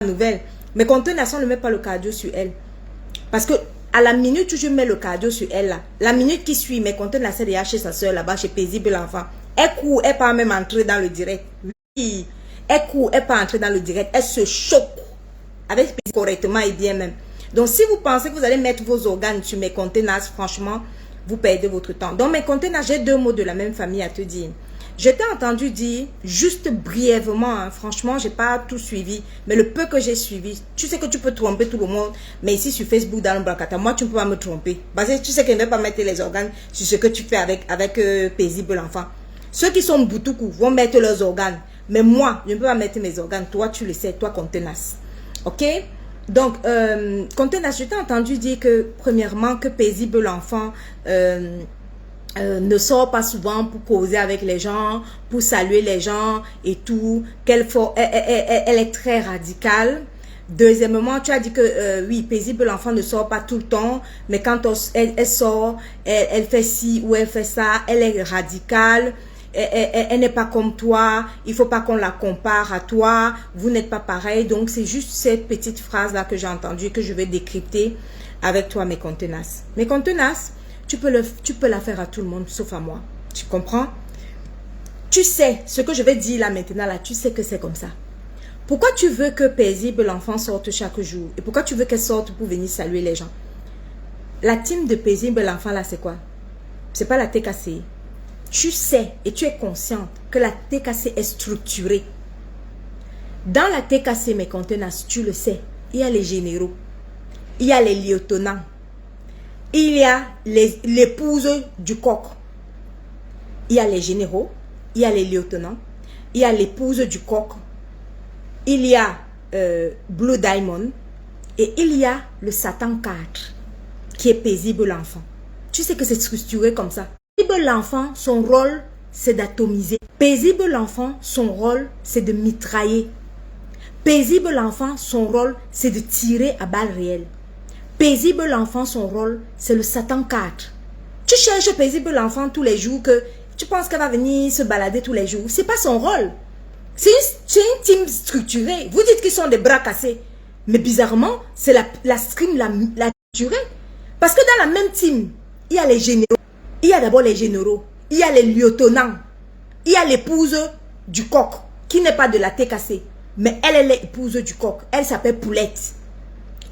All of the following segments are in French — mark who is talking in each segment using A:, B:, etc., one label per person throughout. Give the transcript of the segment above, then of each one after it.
A: nouvelle. Mais contenance, on ne met pas le cardio sur elle. Parce que à la minute où je mets le cardio sur elle, là, la minute qui suit, mes contenance est déjà chez sa soeur là-bas, chez Paisible l'enfant. Elle court, elle part même entrer dans le direct. Oui. Elle court, elle part entrer dans le direct. Elle se choque. Avec Paisible correctement et bien même. Donc si vous pensez que vous allez mettre vos organes sur mes contenance, franchement, vous perdez votre temps. Donc mes contenance, j'ai deux mots de la même famille à te dire. Je t'ai entendu dire, juste brièvement, hein, franchement, j'ai pas tout suivi, mais le peu que j'ai suivi, tu sais que tu peux tromper tout le monde, mais ici sur Facebook, dans le Bracata, moi, tu ne peux pas me tromper. Parce que tu sais que je ne vais pas mettre les organes sur ce que tu fais avec Paisible l'enfant. Ceux qui sont boutoukou vont mettre leurs organes, mais moi, je ne peux pas mettre mes organes. Toi, tu le sais, toi, contenace. Ok? Donc, contenace, je t'ai entendu dire que, premièrement, que Paisible l'enfant... ne sort pas souvent pour causer avec les gens, pour saluer les gens et tout, elle est très radicale. Deuxièmement, tu as dit que oui, Paisible l'enfant ne sort pas tout le temps, mais quand elle sort, elle fait ci ou elle fait ça, elle est radicale, elle n'est pas comme toi, il faut pas qu'on la compare à toi, vous n'êtes pas pareil. Donc c'est juste cette petite phrase là que j'ai entendue, que je vais décrypter avec toi, mes contenaces. Mes contenaces, tu peux la faire à tout le monde, sauf à moi. Tu comprends? Tu sais, ce que je vais dire là maintenant, là, tu sais que c'est comme ça. Pourquoi tu veux que Paisible l'enfant sorte chaque jour? Et pourquoi tu veux qu'elle sorte pour venir saluer les gens? La team de Paisible l'enfant là, c'est quoi? C'est pas la TKC. Tu sais et tu es consciente que la TKC est structurée. Dans la TKC, mes contenances, tu le sais, il y a les généraux, il y a les lieutenants, il y a l'épouse du coq. Il y a les généraux, il y a les lieutenants, il y a l'épouse du coq, il y a Blue Diamond et il y a le Satan 4 qui est Paisible l'enfant. Tu sais que c'est structuré comme ça. Paisible l'enfant, son rôle, c'est d'atomiser. Paisible l'enfant, son rôle, c'est de mitrailler. Paisible l'enfant, son rôle, c'est de tirer à balles réelles. Paisible l'enfant, son rôle, c'est le Satan 4. Tu cherches Paisible l'enfant tous les jours, que tu penses qu'elle va venir se balader tous les jours. C'est pas son rôle. C'est une team structurée. Vous dites qu'ils sont des bras cassés. Mais bizarrement, c'est la stream la structurée. Parce que dans la même team, il y a les généraux. Il y a d'abord les généraux. Il y a les lieutenants. Il y a l'épouse du coq, qui n'est pas de la TKC. Mais elle est l'épouse du coq. Elle s'appelle Poulette.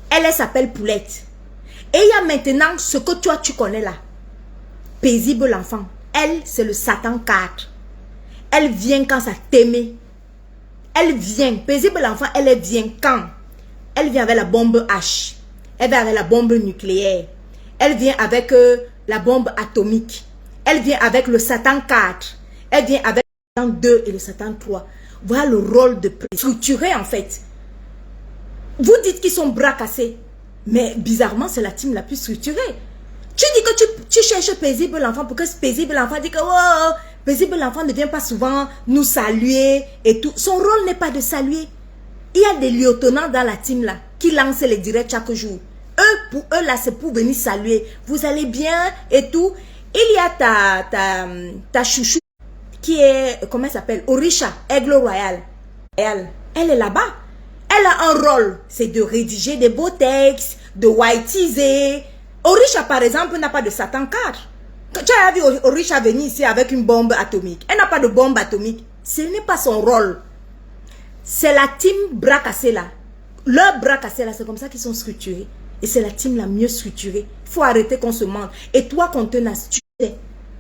A: Elle s'appelle Poulette. Et il y a maintenant ce que toi tu connais là. Paisible l'enfant. Elle, c'est le Satan 4. Elle vient quand ça t'aime. Elle vient. Paisible l'enfant, elle vient quand? Elle vient avec la bombe H. Elle vient avec la bombe nucléaire. Elle vient avec la bombe atomique. Elle vient avec le Satan 4. Elle vient avec le Satan 2 et le Satan 3. Voilà le rôle de structuré en fait. Vous dites qu'ils sont bras cassés. Mais bizarrement, c'est la team la plus structurée. Tu dis que tu cherches Paisible l'enfant pour que Paisible l'enfant dit que oh, Paisible l'enfant ne vient pas souvent nous saluer et tout. Son rôle n'est pas de saluer. Il y a des lieutenants dans la team là qui lancent les directs chaque jour. Pour eux là, c'est pour venir saluer. Vous allez bien et tout. Il y a ta chouchou qui est, comment elle s'appelle? Orisha, Aigle Royal. Elle est là-bas. Elle a un rôle, c'est de rédiger des beaux textes, de whiteiser. Orisha, par exemple, n'a pas de Satan 4. Tu as vu Orisha venir ici avec une bombe atomique. Elle n'a pas de bombe atomique. Ce n'est pas son rôle. C'est la team bras cassés là. Leurs bras cassés là, c'est comme ça qu'ils sont structurés. Et c'est la team la mieux structurée. Il faut arrêter qu'on se mente. Et toi, qu'on tenace,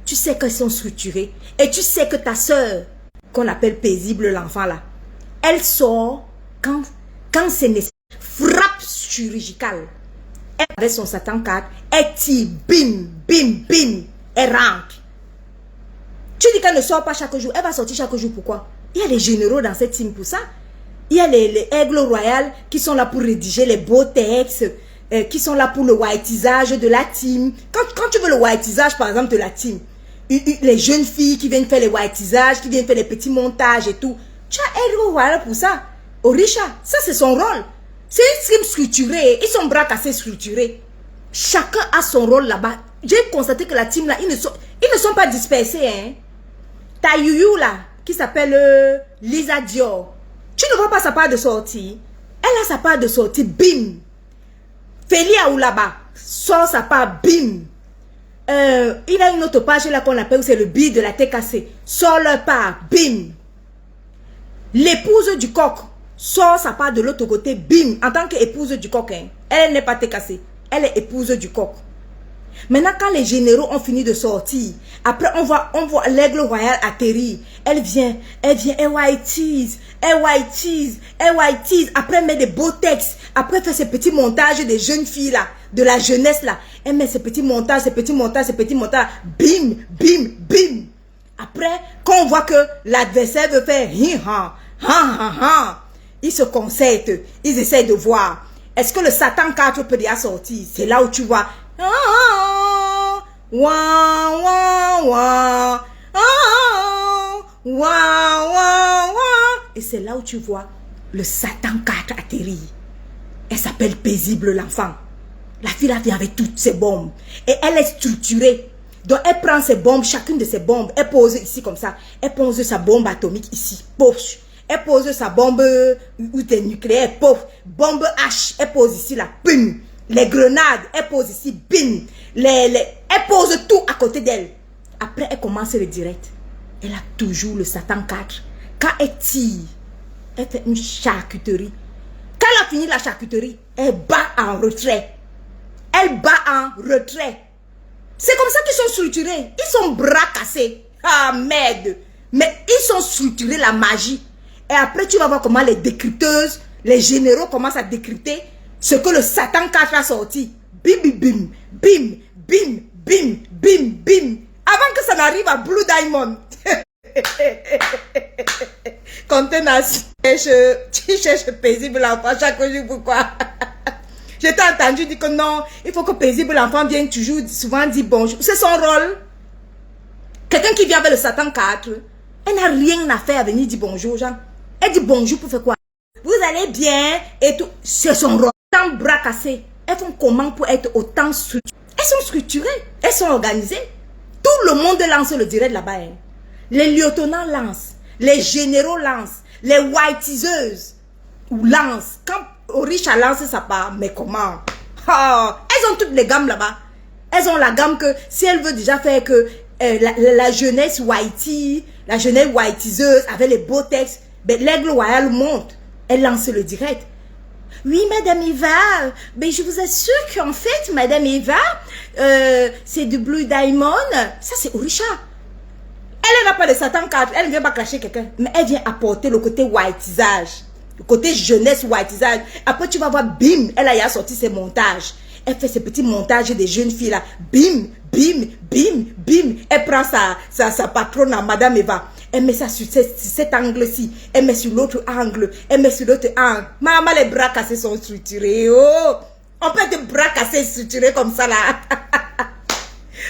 A: tu sais qu'elles sont structurées. Et tu sais que ta soeur, qu'on appelle Paisible l'enfant là, elle sort quand c'est nécessaire. Frappe chirurgicale. Elle avec son Satan 4, elle tire, bim, bim, bim, elle rentre. Tu dis qu'elle ne sort pas chaque jour. Elle va sortir chaque jour, pourquoi? Il y a les généraux dans cette team pour ça. Il y a les aigles royales qui sont là pour rédiger les beaux textes, qui sont là pour le whiteisage de la team. Quand tu veux le whiteisage, par exemple, de la team, les jeunes filles qui viennent faire les whiteisages, qui viennent faire les petits montages et tout, tu as aigles royales pour ça. Orisha, ça c'est son rôle. C'est une team structurée. Ils sont bras cassés structurés. Chacun a son rôle là-bas. J'ai constaté que la team là, ils ne sont pas dispersés. Hein. Ta Yuyu là, qui s'appelle Lisa Dior. Tu ne vois pas sa part de sortie. Elle a sa part de sortie, bim. Félia ou là-bas, sort sa part, bim. Il a une autre page là qu'on appelle, c'est le billet de la TKC. Sort leur part, bim. L'épouse du coq sort sa part de l'autre côté, bim. En tant qu'épouse du coq, hein, elle n'est pas TKC. Elle est épouse du coq. Maintenant, quand les généraux ont fini de sortir, après on voit l'aigle royal atterrir. Elle vient, whiteys. Après, elle met des beaux textes. Après, elle fait ces petits montages des jeunes filles là, de la jeunesse là. Elle met ces petits montages. Bim, bim, bim. Après, quand on voit que l'adversaire veut faire ils se concertent. Ils essayent de voir. Est-ce que le Satan 4 peut déjà sortir? C'est là où tu vois. Et c'est là où tu vois le Satan 4 atterrir. Elle s'appelle Paisible l'enfant. La fille là vient avec toutes ses bombes. Et elle est structurée. Donc elle prend ses bombes, chacune de ses bombes. Elle pose ici comme ça. Elle pose sa bombe atomique ici. Poche. Elle pose sa bombe nucléaire. Poche. Bombe H. Elle pose ici là. Bim. Les grenades. Elle pose ici. Bim. Elle pose tout à côté d'elle. Après elle commence le direct. Elle a toujours le Satan 4. Quand elle tire, elle fait une charcuterie. Quand elle a fini la charcuterie, elle bat en retrait. Elle bat en retrait. C'est comme ça qu'ils sont structurés. Ils sont bras cassés. Ah merde. Mais ils sont structurés, la magie. Et après tu vas voir comment les décrypteuses, les généraux commencent à décrypter ce que le Satan 4 a sorti. Bim, bim, bim, bim, bim, bim, bim, bim. Avant que ça n'arrive à Blue Diamond. Contenance, tu cherches Paisible l'enfant chaque jour, pourquoi? Je t'ai entendu dire que non, il faut que Paisible l'enfant vienne toujours, souvent dire bonjour. C'est son rôle. Quelqu'un qui vient avec le Satan 4, elle n'a rien à faire à venir dire bonjour aux gens. Elle dit bonjour pour faire quoi? Vous allez bien et tout. C'est son rôle. Tant bras cassés. Elles font comment pour être autant structurées? Elles sont structurées. Elles sont organisées. Tout le monde lance le direct là-bas. Hein. Les lieutenants lancent. Les généraux lancent. Les whiteiseuses lancent. Quand Orisha lance sa part, mais comment? Oh, elles ont toutes les gammes là-bas. Elles ont la gamme que si elle veut déjà faire que la jeunesse whitey, la jeunesse whiteiseuse avec les beaux textes, ben, l'aigle royal monte. Elle lance le direct. Oui, Madame Eva, mais je vous assure qu'en fait, Madame Eva, c'est du Blue Diamond. Ça, c'est Orisha. Elle n'a pas de Satan 4, elle ne vient pas clasher quelqu'un, mais elle vient apporter le côté whiteisage, le côté jeunesse whiteisage. Après, tu vas voir, bim, elle a sorti ses montages. Elle fait ses petits montages des jeunes filles là. Bim, bim, bim, bim. Elle prend sa patronne à Madame Eva. Elle met ça sur cet angle-ci. Elle met sur l'autre angle. Elle met sur l'autre angle. Maman, les bras cassés sont structurés. Oh, on peut être bras cassés structurés comme ça là.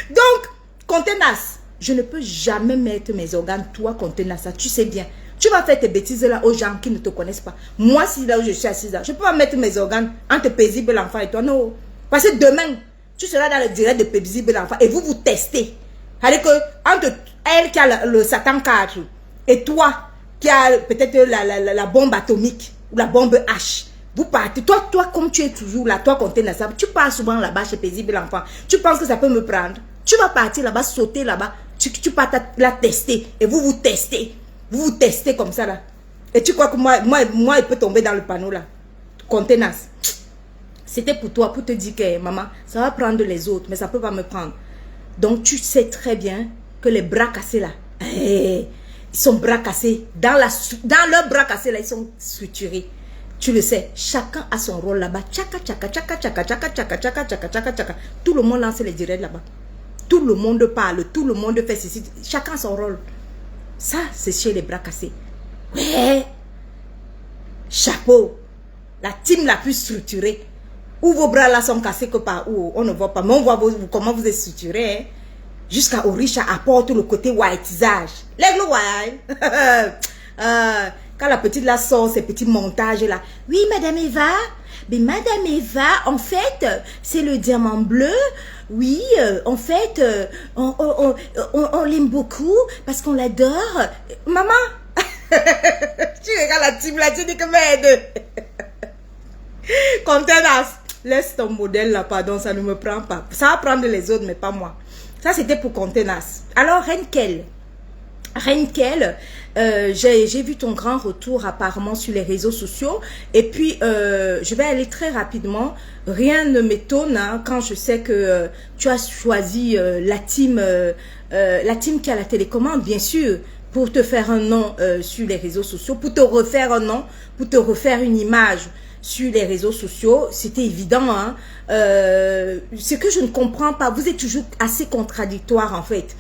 A: Donc, Contenas, je ne peux jamais mettre mes organes, toi, Contenas, ça, tu sais bien. Tu vas faire tes bêtises là aux gens qui ne te connaissent pas. Moi, si là où je suis assise là, je ne peux pas mettre mes organes entre Paisible l'enfant et toi. Non. Parce que demain, tu seras dans le direct de Paisible l'enfant et vous testez. C'est-à-dire que entre elle qui a le Satan 4 et toi qui a peut-être la bombe atomique ou la bombe H, vous partez. Toi, comme tu es toujours là, toi, Contenas, tu pars souvent là-bas chez Paisible l'enfant. Tu penses que ça peut me prendre? Tu vas partir là-bas, sauter là-bas. Tu pars la tester et vous testez. Vous testez comme ça là. Et tu crois que moi, il peut tomber dans le panneau là. Contenas. C'était pour toi, pour te dire que maman, ça va prendre les autres, mais ça ne peut pas me prendre. Donc tu sais très bien que les bras cassés là, ils sont bras cassés. Dans leurs bras cassés là, ils sont structurés. Tu le sais, chacun a son rôle là-bas. Tchaka, tchaka, tchaka, tchaka, tchaka, tchaka, tchaka, tchaka, tchaka, tchaka. Tout le monde lance les directs là-bas. Tout le monde parle, tout le monde fait ceci. Chacun son rôle. Ça, c'est chez les bras cassés. Ouais. Chapeau. La team la plus structurée. Où vos bras là sont cassés que par où on ne voit pas. Mais on voit comment vous êtes structuré. Hein? Jusqu'à Orisha apporte le côté whiteisage. L'aigle white. Quand la petite là sort ses petits montages là. Oui, Madame Eva. Mais Madame Eva, en fait, c'est le diamant bleu. Oui, en fait, on l'aime beaucoup parce qu'on l'adore. Maman, tu regardes la team là, tu dis que merde. Contenance. Laisse ton modèle là, pardon, ça ne me prend pas. Ça va prendre les autres, mais pas moi. Ça, c'était pour Contenance. Alors, Renkel. Renkel, j'ai vu ton grand retour apparemment sur les réseaux sociaux. Et puis, je vais aller très rapidement. Rien ne m'étonne hein, quand je sais que tu as choisi la team qui a la télécommande, bien sûr, pour te faire un nom sur les réseaux sociaux, pour te refaire un nom, pour te refaire une image sur les réseaux sociaux. C'était évident. Hein. Ce que je ne comprends pas, vous êtes toujours assez contradictoire en fait.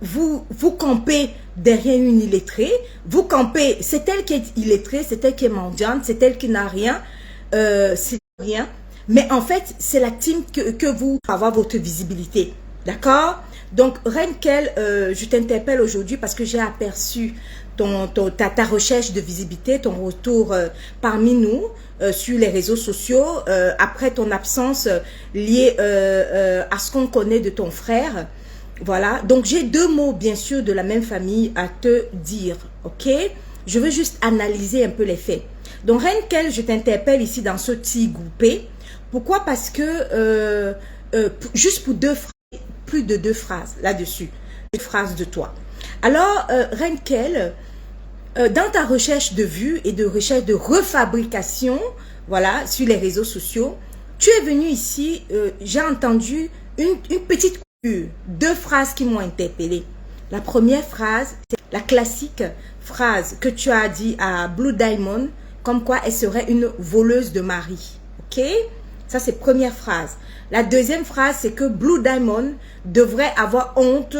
A: Vous campez derrière une illettrée, vous campez, c'est elle qui est illettrée, c'est elle qui est mendiante, c'est elle qui n'a rien, c'est rien. Mais en fait, c'est la team que vous avoir votre visibilité. D'accord? Donc, Renkel, je t'interpelle aujourd'hui parce que j'ai aperçu ta recherche de visibilité, ton retour parmi nous sur les réseaux sociaux après ton absence liée à ce qu'on connaît de ton frère. Voilà, donc j'ai deux mots bien sûr de la même famille à te dire, ok? Je veux juste analyser un peu les faits. Donc Renkel, je t'interpelle ici dans ce petit groupé. Pourquoi? Parce que juste pour plus de 2 phrases là-dessus, une phrase de toi. Alors Renkel, dans ta recherche de vues et de recherche de refabrication, voilà, sur les réseaux sociaux, tu es venu ici, j'ai entendu une petite 2 phrases qui m'ont interpellée. La première phrase, c'est la classique phrase que tu as dit à Blue Diamond, comme quoi elle serait une voleuse de mari. Ok? Ça, c'est première phrase. La deuxième phrase, c'est que Blue Diamond devrait avoir honte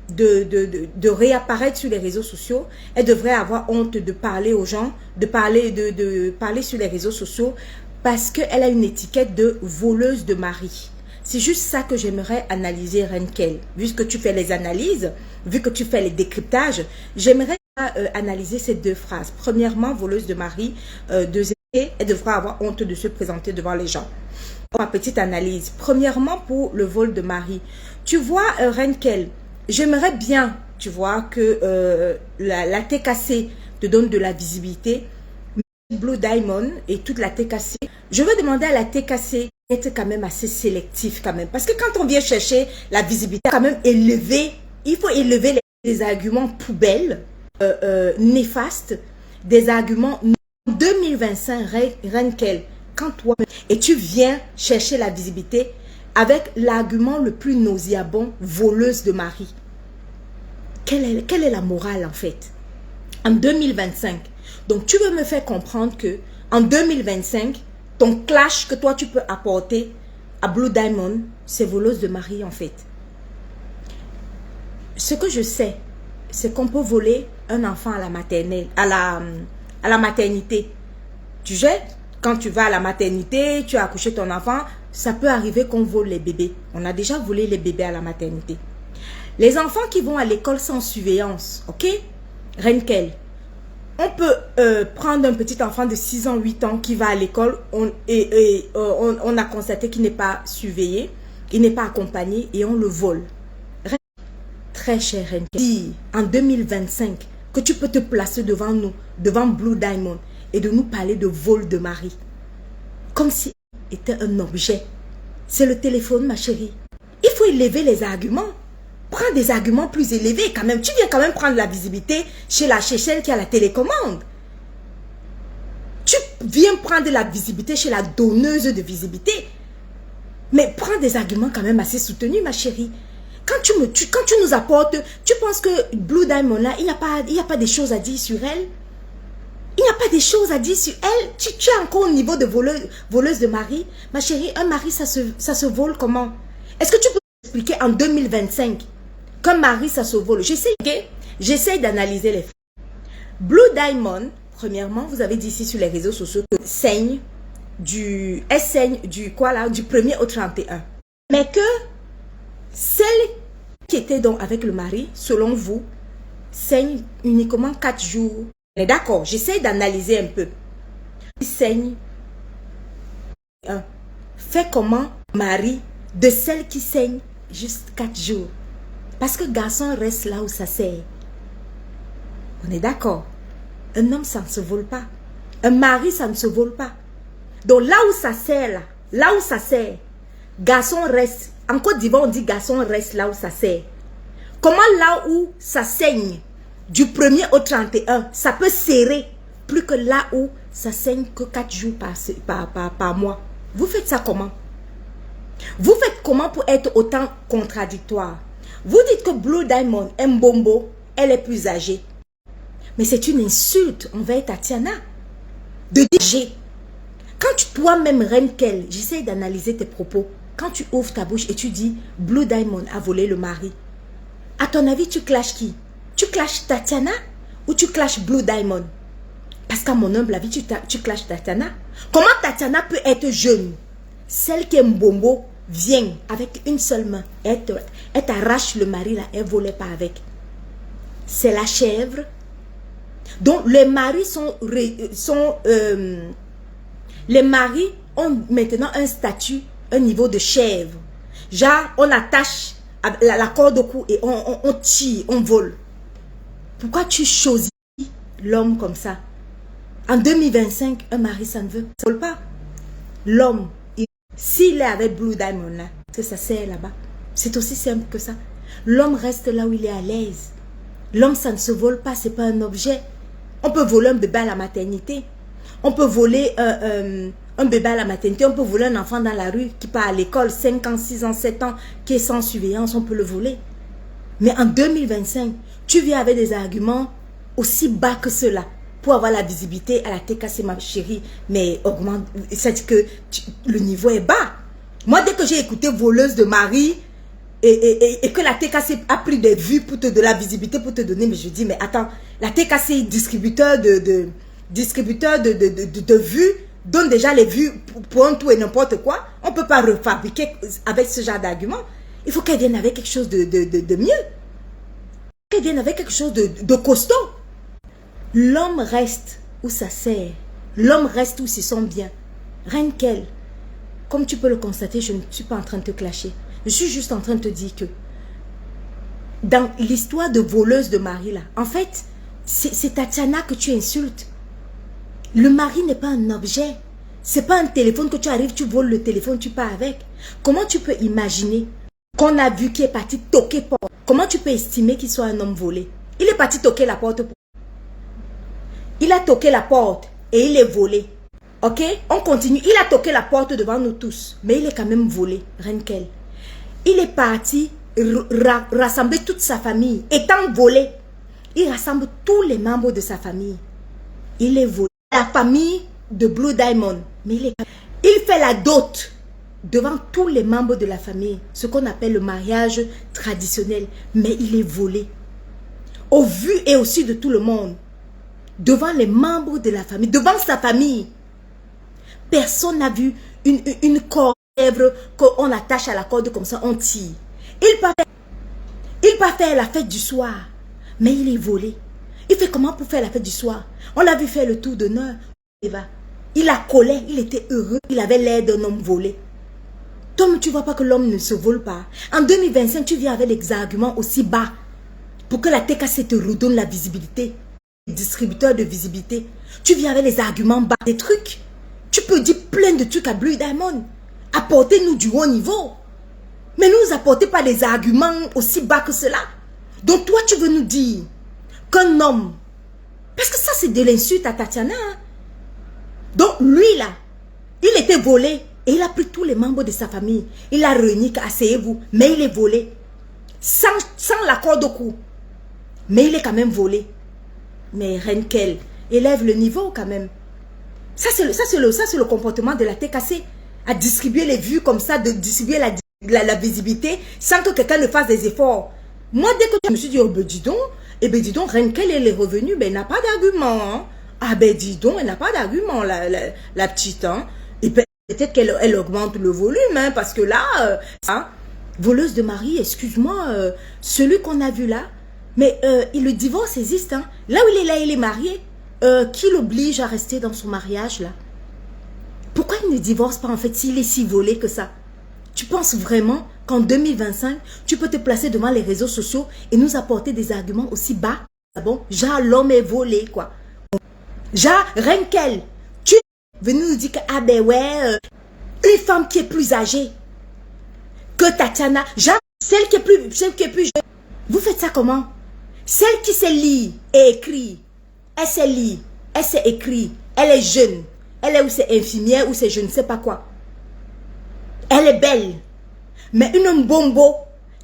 A: de réapparaître sur les réseaux sociaux. Elle devrait avoir honte de parler aux gens, de parler sur les réseaux sociaux parce qu'elle a une étiquette de voleuse de mari. C'est juste ça que j'aimerais analyser, Renkel. Vu que tu fais les analyses, vu que tu fais les décryptages, j'aimerais analyser ces 2 phrases. Premièrement, voleuse de mari. Deuxièmement, elle devra avoir honte de se présenter devant les gens. Ma petite analyse. Premièrement, pour le vol de mari. Tu vois, Renkel, j'aimerais bien, tu vois, que la TKC te donne de la visibilité. Blue Diamond et toute la TKC. Je veux demander à la TKC d'être quand même assez sélectif quand même. Parce que quand on vient chercher la visibilité, quand même élever, il faut élever les arguments poubelles, néfastes, des arguments 2025, Renkel, quand toi, et tu viens chercher la visibilité avec l'argument le plus nauséabond, voleuse de mari. Quelle est la morale en fait? En 2025, donc tu veux me faire comprendre que en 2025, ton clash que toi tu peux apporter à Blue Diamond, c'est voleuse de mari en fait. Ce que je sais, c'est qu'on peut voler un enfant à la maternelle, à la maternité. Tu sais, quand tu vas à la maternité, tu as accouché ton enfant, ça peut arriver qu'on vole les bébés. On a déjà volé les bébés à la maternité. Les enfants qui vont à l'école sans surveillance, ok? Renkel, on peut prendre un petit enfant de 6 ans, 8 ans qui va à l'école on a constaté qu'il n'est pas surveillé, il n'est pas accompagné et on le vole. Très cher Renkel, dis en 2025 que tu peux te placer devant nous, devant Blue Diamond et de nous parler de vol de mari. Comme si était un objet. C'est le téléphone, ma chérie. Il faut élever les arguments. Prends des arguments plus élevés quand même. Tu viens quand même prendre la visibilité chez celle qui a la télécommande. Tu viens prendre la visibilité chez la donneuse de visibilité. Mais prends des arguments quand même assez soutenus, ma chérie. Quand tu nous apportes, tu penses que Blue Diamond là, il n'y a pas des choses à dire sur elle? Il n'y a pas des choses à dire sur elle. Tu es encore au niveau de voleuse de mari. Ma chérie, un mari, ça se vole comment? Est-ce que tu peux expliquer en 2025 qu'un mari, ça se vole? J'essaie d'analyser les faits. Blue Diamond, premièrement, vous avez dit ici sur les réseaux sociaux que elle saigne du 1er au 31. Mais que celle qui était donc avec le mari, selon vous, saigne uniquement 4 jours. Mais d'accord, j'essaie d'analyser un peu. Il saigne. Fait comment mari de celle qui saigne juste 4 jours? Parce que garçon reste là où ça sert. On est d'accord. Un homme, ça ne se vole pas. Un mari, ça ne se vole pas. Donc là où ça sert, là où ça sert, garçon reste. En Côte d'Ivoire, on dit garçon reste là où ça sert. Comment là où ça saigne du 1er au 31, ça peut serrer plus que là où ça saigne que 4 jours par mois. Vous faites ça comment? Vous faites comment pour être autant contradictoire? Vous dites que Blue Diamond, Mbombo, elle est plus âgée. Mais c'est une insulte envers Tatiana. De dire, quand toi-même, Renkel, j'essaie d'analyser tes propos. Quand tu ouvres ta bouche et tu dis Blue Diamond a volé le mari, à ton avis, tu clashes qui? Tu clashes Tatiana ou tu clashes Blue Diamond? Parce qu'à mon humble avis, tu clashes Tatiana. Comment Tatiana peut être jeune? Celle qui est Mbombo vient avec une seule main. Elle t'arrache le mari là, elle ne volait pas avec. C'est la chèvre. Donc les maris les maris ont maintenant un statut, un niveau de chèvre. Genre, on attache la corde au cou et on tire, on vole. Pourquoi tu choisis l'homme comme ça? En 2025, un mari, ça ne vole pas. L'homme, s'il est avec Blue Diamond là, que ça sert là-bas, c'est aussi simple que ça. L'homme reste là où il est à l'aise. L'homme, ça ne se vole pas, c'est pas un objet. On peut voler un bébé à la maternité. On peut voler un bébé à la maternité. On peut voler un enfant dans la rue qui part à l'école, 5 ans, 6 ans, 7 ans, qui est sans surveillance, on peut le voler. Mais en 2025, tu viens avec des arguments aussi bas que cela pour avoir la visibilité à la TKC, ma chérie. Mais augmente, ça dit que le niveau est bas. Moi, dès que j'ai écouté Voleuse de Marie et que la TKC a pris des vues pour te de la visibilité pour te donner, mais je dis, mais attends, la TKC, distributeur de vues, donne déjà les vues pour un tout et n'importe quoi. On ne peut pas refabriquer avec ce genre d'argument. Il faut qu'elle vienne avec quelque chose de mieux. Qu'elle vienne avec quelque chose de costaud. L'homme reste où ça sert. L'homme reste où c'est son bien. Renkel, comme tu peux le constater, je ne suis pas en train de te clasher. Je suis juste en train de te dire que dans l'histoire de Voleuse de Marie là, en fait, c'est Tatiana que tu insultes. Le mari n'est pas un objet. C'est pas un téléphone que tu arrives, tu voles le téléphone, tu pars avec. Comment tu peux imaginer qu'on a vu qu'il est parti toquer porte? Comment tu peux estimer qu'il soit un homme volé? Il est parti toquer la porte. Il a toqué la porte et il est volé. Ok? On continue. Il a toqué la porte devant nous tous. Mais il est quand même volé. Renkel. Il est parti rassembler toute sa famille. Étant volé, il rassemble tous les membres de sa famille. Il est volé. La famille de Blue Diamond. Mais il fait la dot devant tous les membres de la famille. Ce qu'on appelle le mariage traditionnel. Mais il est volé. Au vu et au su de tout le monde. Devant les membres de la famille. Devant sa famille. Personne n'a vu une corde qu'on attache à la corde comme ça, on tire. Il part faire la fête du soir. Mais il est volé. Il fait comment pour faire la fête du soir? On l'a vu faire le tour d'honneur. Il a collé, il était heureux. Il avait l'air d'un homme volé. Toi, tu ne vois pas que l'homme ne se vole pas. En 2025, tu viens avec des arguments aussi bas pour que la TKC te redonne la visibilité. Distributeur de visibilité. Tu viens avec les arguments bas, des trucs. Tu peux dire plein de trucs à Blue Diamond. Apportez-nous du haut niveau. Mais ne nous apportez pas des arguments aussi bas que cela. Donc toi, tu veux nous dire qu'un homme, parce que ça c'est de l'insulte à Tatiana. Hein? Donc lui là, il était volé et il a pris tous les membres de sa famille. Il a réuni, asseyez-vous, mais il est volé. Sans l'accord de cou. Mais il est quand même volé. Mais Renkel, élève le niveau quand même. Ça c'est le comportement de la TKC. À distribuer les vues comme ça, de distribuer la visibilité sans que quelqu'un ne fasse des efforts. Moi, dès que je me suis dit, oh ben dis donc, Renkel, elle est revenue, ben elle n'a pas d'argument. Hein. Ah ben dis donc, elle n'a pas d'argument, la petite. Hein. Et peut-être qu'elle augmente le volume, hein, parce que là, Voleuse de Marie, excuse-moi, celui qu'on a vu là, mais le divorce existe. Hein. Là où il est marié, qui l'oblige à rester dans son mariage là? Pourquoi il ne divorce pas en fait s'il est si volé que ça? Tu penses vraiment qu'en 2025, tu peux te placer devant les réseaux sociaux et nous apporter des arguments aussi bas? Ah bon? Genre l'homme est volé quoi. Genre Renkel, venir nous dire que, ah ben ouais, une femme qui est plus âgée que Tatiana, genre, celle qui est plus jeune. Vous faites ça comment? Celle qui sait lire et écrire, elle sait lire, elle sait écrire, elle est jeune, elle est ou c'est infirmière ou c'est je ne sais pas quoi. Elle est belle. Mais une bombo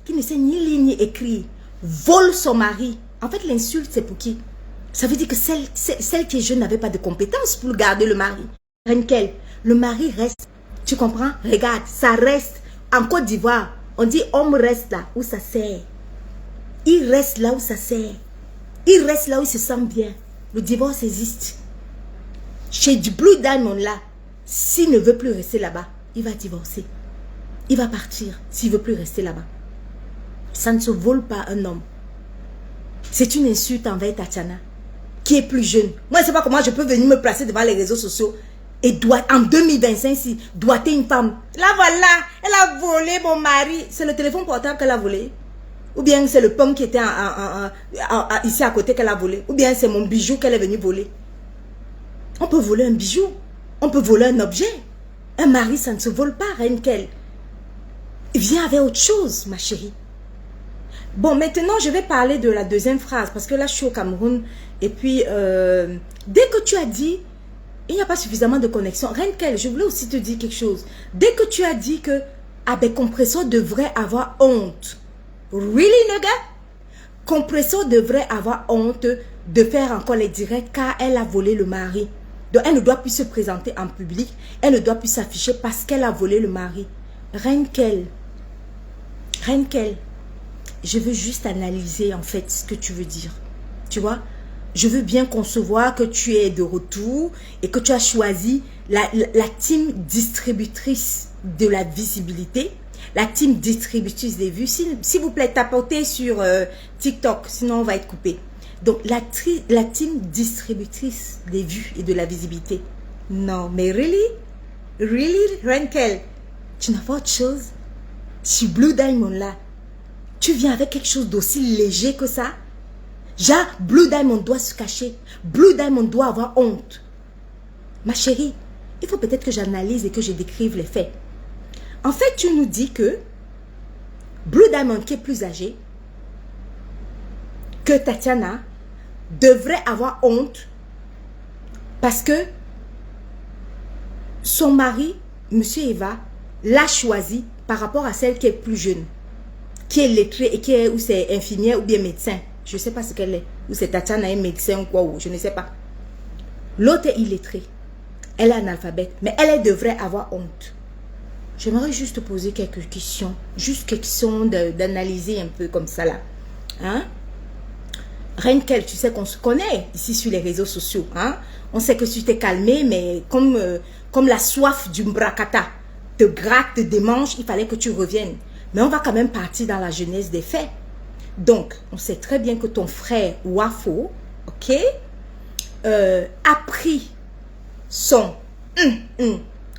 A: qui ne sait ni lire ni écrire vole son mari. En fait, l'insulte, c'est pour qui? Ça veut dire que celle qui est jeune n'avait pas de compétences pour garder le mari. Renkel, le mari reste. Tu comprends? Regarde, ça reste. En Côte d'Ivoire, on dit homme reste là où ça sert. Il reste là où ça sert. Il reste là où il se sent bien. Le divorce existe. Chez du Blue Diamond là, s'il ne veut plus rester là-bas, il va divorcer. Il va partir s'il ne veut plus rester là-bas. Ça ne se vole pas un homme. C'est une insulte envers Tatiana, qui est plus jeune. Moi, je ne sais pas comment je peux venir me placer devant les réseaux sociaux et en 2025, si doiter une femme. Là, voilà, elle a volé mon mari. C'est le téléphone portable qu'elle a volé. Ou bien c'est le pomme qui était ici à côté qu'elle a volé. Ou bien c'est mon bijou qu'elle est venue voler. On peut voler un bijou. On peut voler un objet. Un mari, ça ne se vole pas, Renkel. Viens avec autre chose, ma chérie. Bon, maintenant, je vais parler de la deuxième phrase. Parce que là, je suis au Cameroun. Et puis, dès que tu as dit, il n'y a pas suffisamment de connexion. Renkel, je voulais aussi te dire quelque chose. Dès que tu as dit que Abbé Compressor devrait avoir honte. Really, nigga? Compressor devrait avoir honte de faire encore les directs car elle a volé le mari. Donc, elle ne doit plus se présenter en public. Elle ne doit plus s'afficher parce qu'elle a volé le mari. Renkel, je veux juste analyser en fait ce que tu veux dire. Tu vois? Je veux bien concevoir que tu es de retour et que tu as choisi la team distributrice de la visibilité, la team distributrice des vues. S'il vous plaît, tapotez sur TikTok, sinon on va être coupé. Donc, la team distributrice des vues et de la visibilité. Non, mais really, Renkel, tu n'as pas autre chose? Sur Blue Diamond là, tu viens avec quelque chose d'aussi léger que ça? Genre, Blue Diamond doit se cacher. Blue Diamond doit avoir honte. Ma chérie, il faut peut-être que j'analyse et que je décrive les faits. En fait, tu nous dis que Blue Diamond, qui est plus âgée que Tatiana, devrait avoir honte parce que son mari, Monsieur Eva, l'a choisi par rapport à celle qui est plus jeune, qui est lettrée et qui est ou c'est infirmière ou bien médecin. Je ne sais pas ce qu'elle est. Ou c'est Tatiana est médecin ou quoi, ou je ne sais pas. L'autre est illettrée. Elle est analphabète, mais elle devrait avoir honte. J'aimerais juste te poser quelques questions. Juste question d'analyser un peu comme ça là. Hein? Renkel, tu sais qu'on se connaît ici sur les réseaux sociaux. Hein? On sait que tu t'es calmé, mais comme la soif du Mbrakata te gratte, te démange, il fallait que tu reviennes. Mais on va quand même partir dans la genèse des faits. Donc, on sait très bien que ton frère Wafo, ok, a pris son...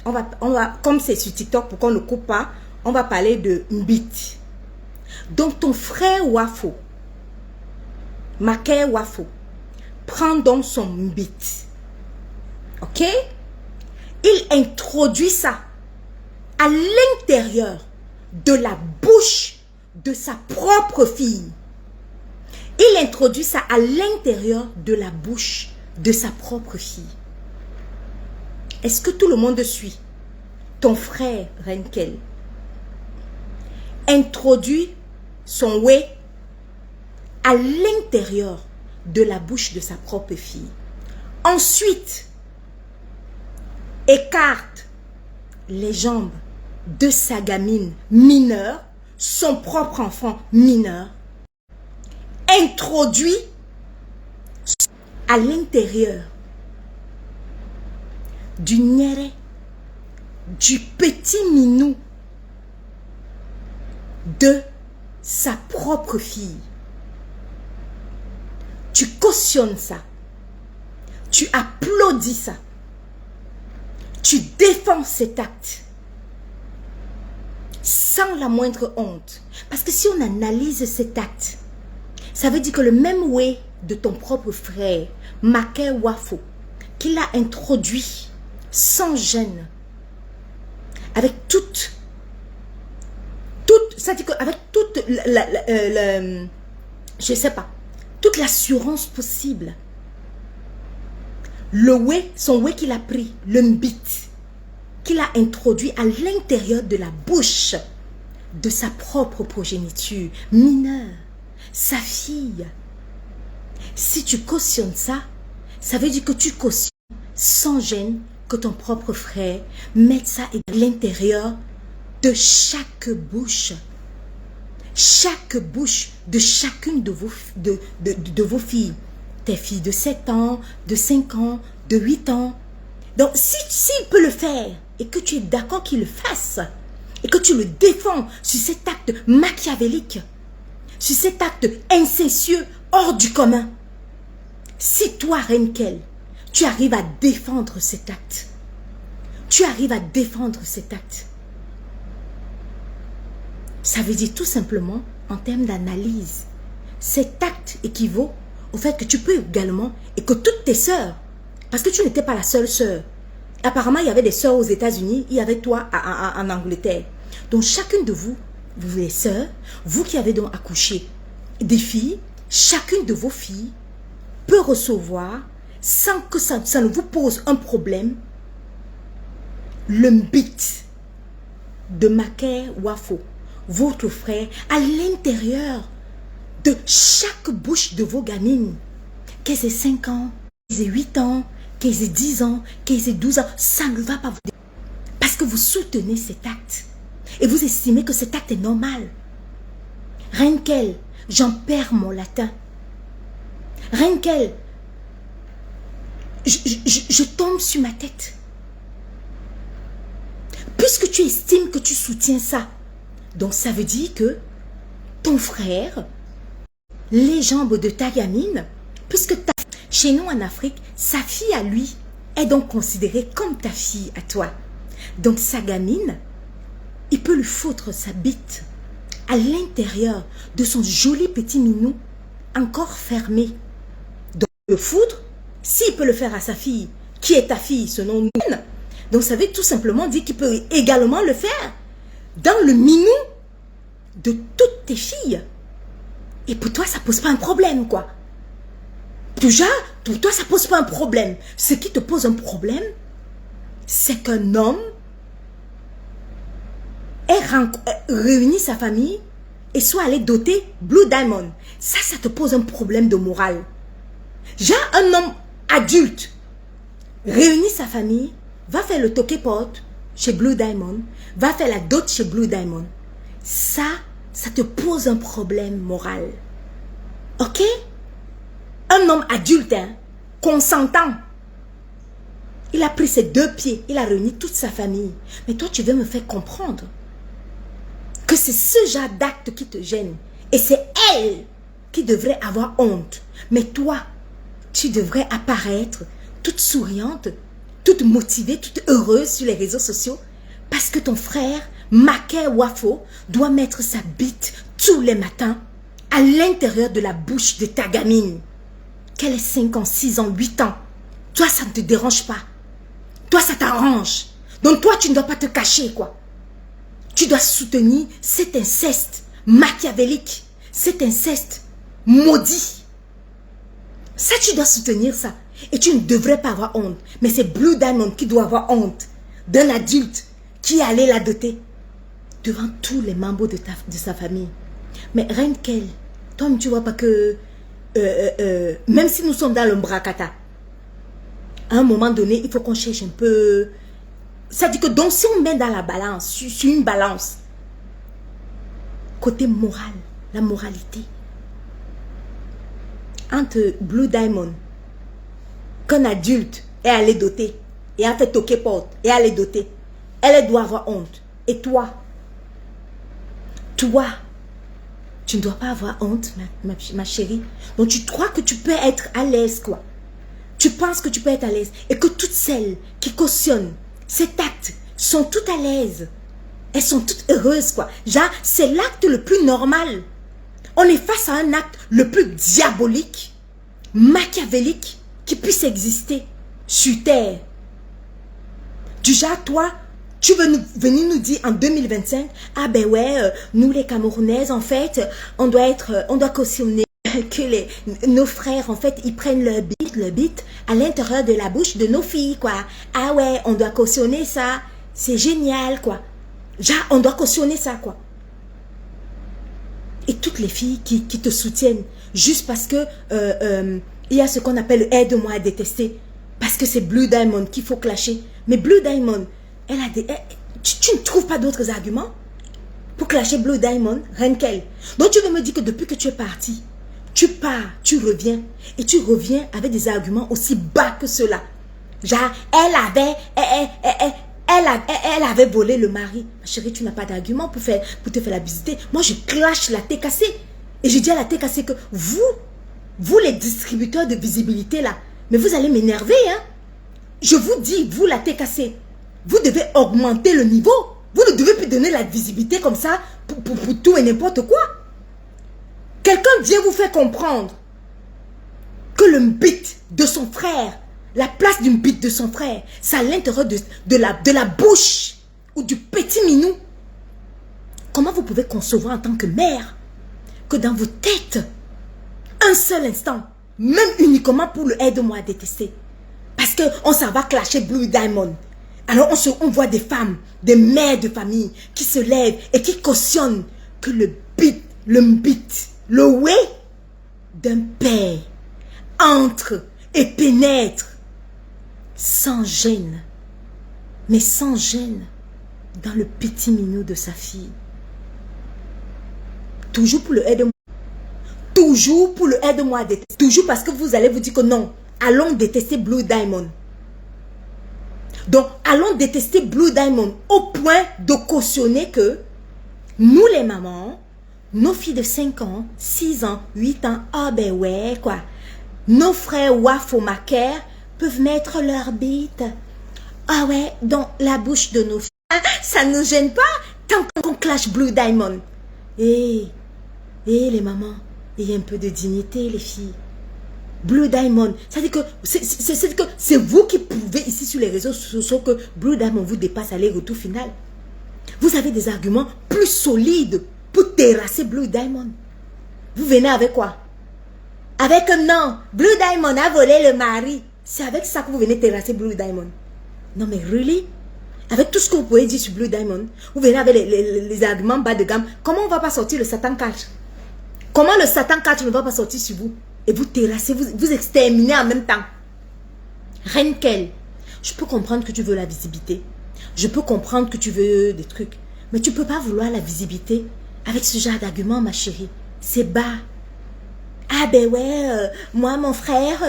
A: On va, comme c'est sur TikTok, pour qu'on ne coupe pas, on va parler de Mbit. Donc, ton frère Wafo, Maké Wafo, prend donc son Mbit. Ok? Il introduit ça à l'intérieur de la bouche de sa propre fille. Il introduit ça à l'intérieur de la bouche de sa propre fille. Est-ce que tout le monde suit? Ton frère Renkel introduit son whey à l'intérieur de la bouche de sa propre fille. Ensuite, écarte les jambes de sa gamine mineure, son propre enfant mineur, introduit à l'intérieur du néré, du petit minou de sa propre fille. Tu cautionnes ça. Tu applaudis ça. Tu défends cet acte. Sans la moindre honte. Parce que si on analyse cet acte, ça veut dire que le même way de ton propre frère, Maké Wafo, qu'il a introduit sans gêne, avec toute, c'est-à-dire qu'avec toute je sais pas, toute l'assurance possible. Son way qu'il a pris, le mbit, qu'il a introduit à l'intérieur de la bouche de sa propre progéniture mineure, sa fille. Si tu cautionnes ça, ça veut dire que tu cautionnes sans gêne que ton propre frère mette ça à l'intérieur de chaque bouche. Chaque bouche de chacune de vos filles. Tes filles de 7 ans, de 5 ans, de 8 ans. Donc, s'il peut le faire et que tu es d'accord qu'il le fasse et que tu le défends sur cet acte machiavélique, sur cet acte incestueux hors du commun, si toi, Renkel, tu arrives à défendre cet acte, ça veut dire tout simplement, en termes d'analyse, cet acte équivaut au fait que tu peux également, et que toutes tes sœurs, parce que tu n'étais pas la seule sœur, apparemment il y avait des sœurs aux États-Unis, il y avait toi en Angleterre. Donc chacune de vous, vous les sœurs, vous qui avez donc accouché des filles, chacune de vos filles peut recevoir, sans que ça ne vous pose un problème, le mbit de Maker Wafo, votre frère, à l'intérieur de chaque bouche de vos gamines. Qu'elles aient 5 ans, qu'elles aient 8 ans, qu'elles aient 10 ans, qu'elles aient 12 ans, ça ne va pas vous déranger. Parce que vous soutenez cet acte. Et vous estimez que cet acte est normal. Renkel, j'en perds mon latin. Renkel, je tombe sur ma tête. Puisque tu estimes que tu soutiens ça, donc ça veut dire que ton frère, les jambes de ta gamine, puisque chez nous en Afrique, sa fille à lui est donc considérée comme ta fille à toi. Donc sa gamine, il peut lui foutre sa bite à l'intérieur de son joli petit minou encore fermé. Donc le foudre, s'il peut le faire à sa fille, qui est ta fille selon nous, donc ça veut tout simplement dire qu'il peut également le faire dans le minou de toutes tes filles. Et pour toi, ça pose pas un problème, quoi. Déjà, pour toi, ça pose pas un problème. Ce qui te pose un problème, c'est qu'un homme ait réuni sa famille et soit allé doter Blue Diamond. Ça te pose un problème de morale. Genre, un homme adulte réunit sa famille, va faire le toqué-porte chez Blue Diamond, va faire la dot chez Blue Diamond. Ça te pose un problème moral. Ok? Un homme adulte, hein, consentant. Il a pris ses 2 pieds, il a réuni toute sa famille. Mais toi, tu veux me faire comprendre que c'est ce genre d'acte qui te gêne. Et c'est elle qui devrait avoir honte. Mais toi, tu devrais apparaître toute souriante, toute motivée, toute heureuse sur les réseaux sociaux parce que ton frère, Maker Wafo, doit mettre sa bite tous les matins à l'intérieur de la bouche de ta gamine. Qu'elle ait 5 ans, 6 ans, 8 ans. Toi, ça ne te dérange pas. Toi, ça t'arrange. Donc toi, tu ne dois pas te cacher, quoi. Tu dois soutenir cet inceste machiavélique, cet inceste maudit. Ça, tu dois soutenir ça. Et tu ne devrais pas avoir honte. Mais c'est Blue Diamond qui doit avoir honte d'un adulte qui allait la doter devant tous les membres de sa famille. Mais Renkel, toi, tu vois pas que même si nous sommes dans le bracata, à un moment donné, il faut qu'on cherche un peu. Ça dit que donc si on met dans la balance, sur une balance, côté moral, la moralité, entre Blue Diamond, qu'un adulte est allé doter, et a fait toquer porte, et allé doter, elle doit avoir honte. Et toi, tu ne dois pas avoir honte, ma chérie. Donc tu crois que tu peux être à l'aise, quoi. Tu penses que tu peux être à l'aise. Et que toutes celles qui cautionnent cet acte sont toutes à l'aise. Elles sont toutes heureuses, quoi. Genre, c'est l'acte le plus normal. On est face à un acte le plus diabolique, machiavélique, qui puisse exister sur Terre. Du genre, toi, tu veux venir nous dire en 2025, ah ben ouais, nous les Camerounaises, en fait, on doit cautionner que nos frères, en fait, ils prennent le bit à l'intérieur de la bouche de nos filles, quoi. Ah ouais, on doit cautionner ça. C'est génial, quoi. Genre, on doit cautionner ça, quoi. Et toutes les filles qui te soutiennent, juste parce que il y a ce qu'on appelle aide-moi à détester. Parce que c'est Blue Diamond qu'il faut clasher. Mais Blue Diamond, elle a des... tu ne trouves pas d'autres arguments pour clasher Blue Diamond, Renkel? Donc tu veux me dire que depuis que tu es parti, tu pars, tu reviens, et tu reviens avec des arguments aussi bas que ceux-là. Genre, elle avait volé le mari. Ma chérie, tu n'as pas d'argument pour te faire la visiter. Moi, je clash la tête cassée. Et je dis à la tête cassée que vous les distributeurs de visibilité là, mais vous allez m'énerver, hein. Je vous dis, vous la tête cassée, vous devez augmenter le niveau. Vous ne devez plus donner la visibilité comme ça pour tout et n'importe quoi. Quelqu'un vient vous faire comprendre que le bit de son frère, la place d'une bite de son frère, c'est à l'intérieur de la bouche ou du petit minou. Comment vous pouvez concevoir en tant que mère que dans vos têtes, un seul instant, même uniquement pour le aide-moi à détester, parce qu'on s'en va clasher Blue Diamond. Alors on voit des femmes, des mères de famille qui se lèvent et qui cautionnent que le way d'un père entre et pénètre sans gêne, mais sans gêne, dans le petit minou de sa fille. Toujours pour le aide-moi. Toujours pour le aide-moi à détester. Toujours parce que vous allez vous dire que non, allons détester Blue Diamond. Donc, allons détester Blue Diamond au point de cautionner que nous les mamans, nos filles de 5 ans, 6 ans, 8 ans, ah ben ouais, quoi. Nos frères Wafo Maker peuvent mettre leur bite. Ah ouais, dans la bouche de nos filles. Ça ne nous gêne pas tant qu'on clash Blue Diamond. Eh les mamans, il y a un peu de dignité, les filles. Blue Diamond, ça veut dire que c'est vous qui prouvez ici sur les réseaux sociaux que Blue Diamond vous dépasse à l'aller-retour final. Vous avez des arguments plus solides pour terrasser Blue Diamond. Vous venez avec quoi? Avec un non, Blue Diamond a volé le mari. C'est avec ça que vous venez terrasser Blue Diamond. Non mais really? Avec tout ce que vous pouvez dire sur Blue Diamond, vous venez avec les arguments bas de gamme. Comment on ne va pas sortir le Satan 4? Comment le Satan 4 ne va pas sortir sur vous? Et vous terrassez, vous exterminez en même temps. Renkel, je peux comprendre que tu veux la visibilité. Je peux comprendre que tu veux des trucs. Mais tu ne peux pas vouloir la visibilité avec ce genre d'argument, ma chérie. C'est bas. Ah ben ouais, moi mon frère,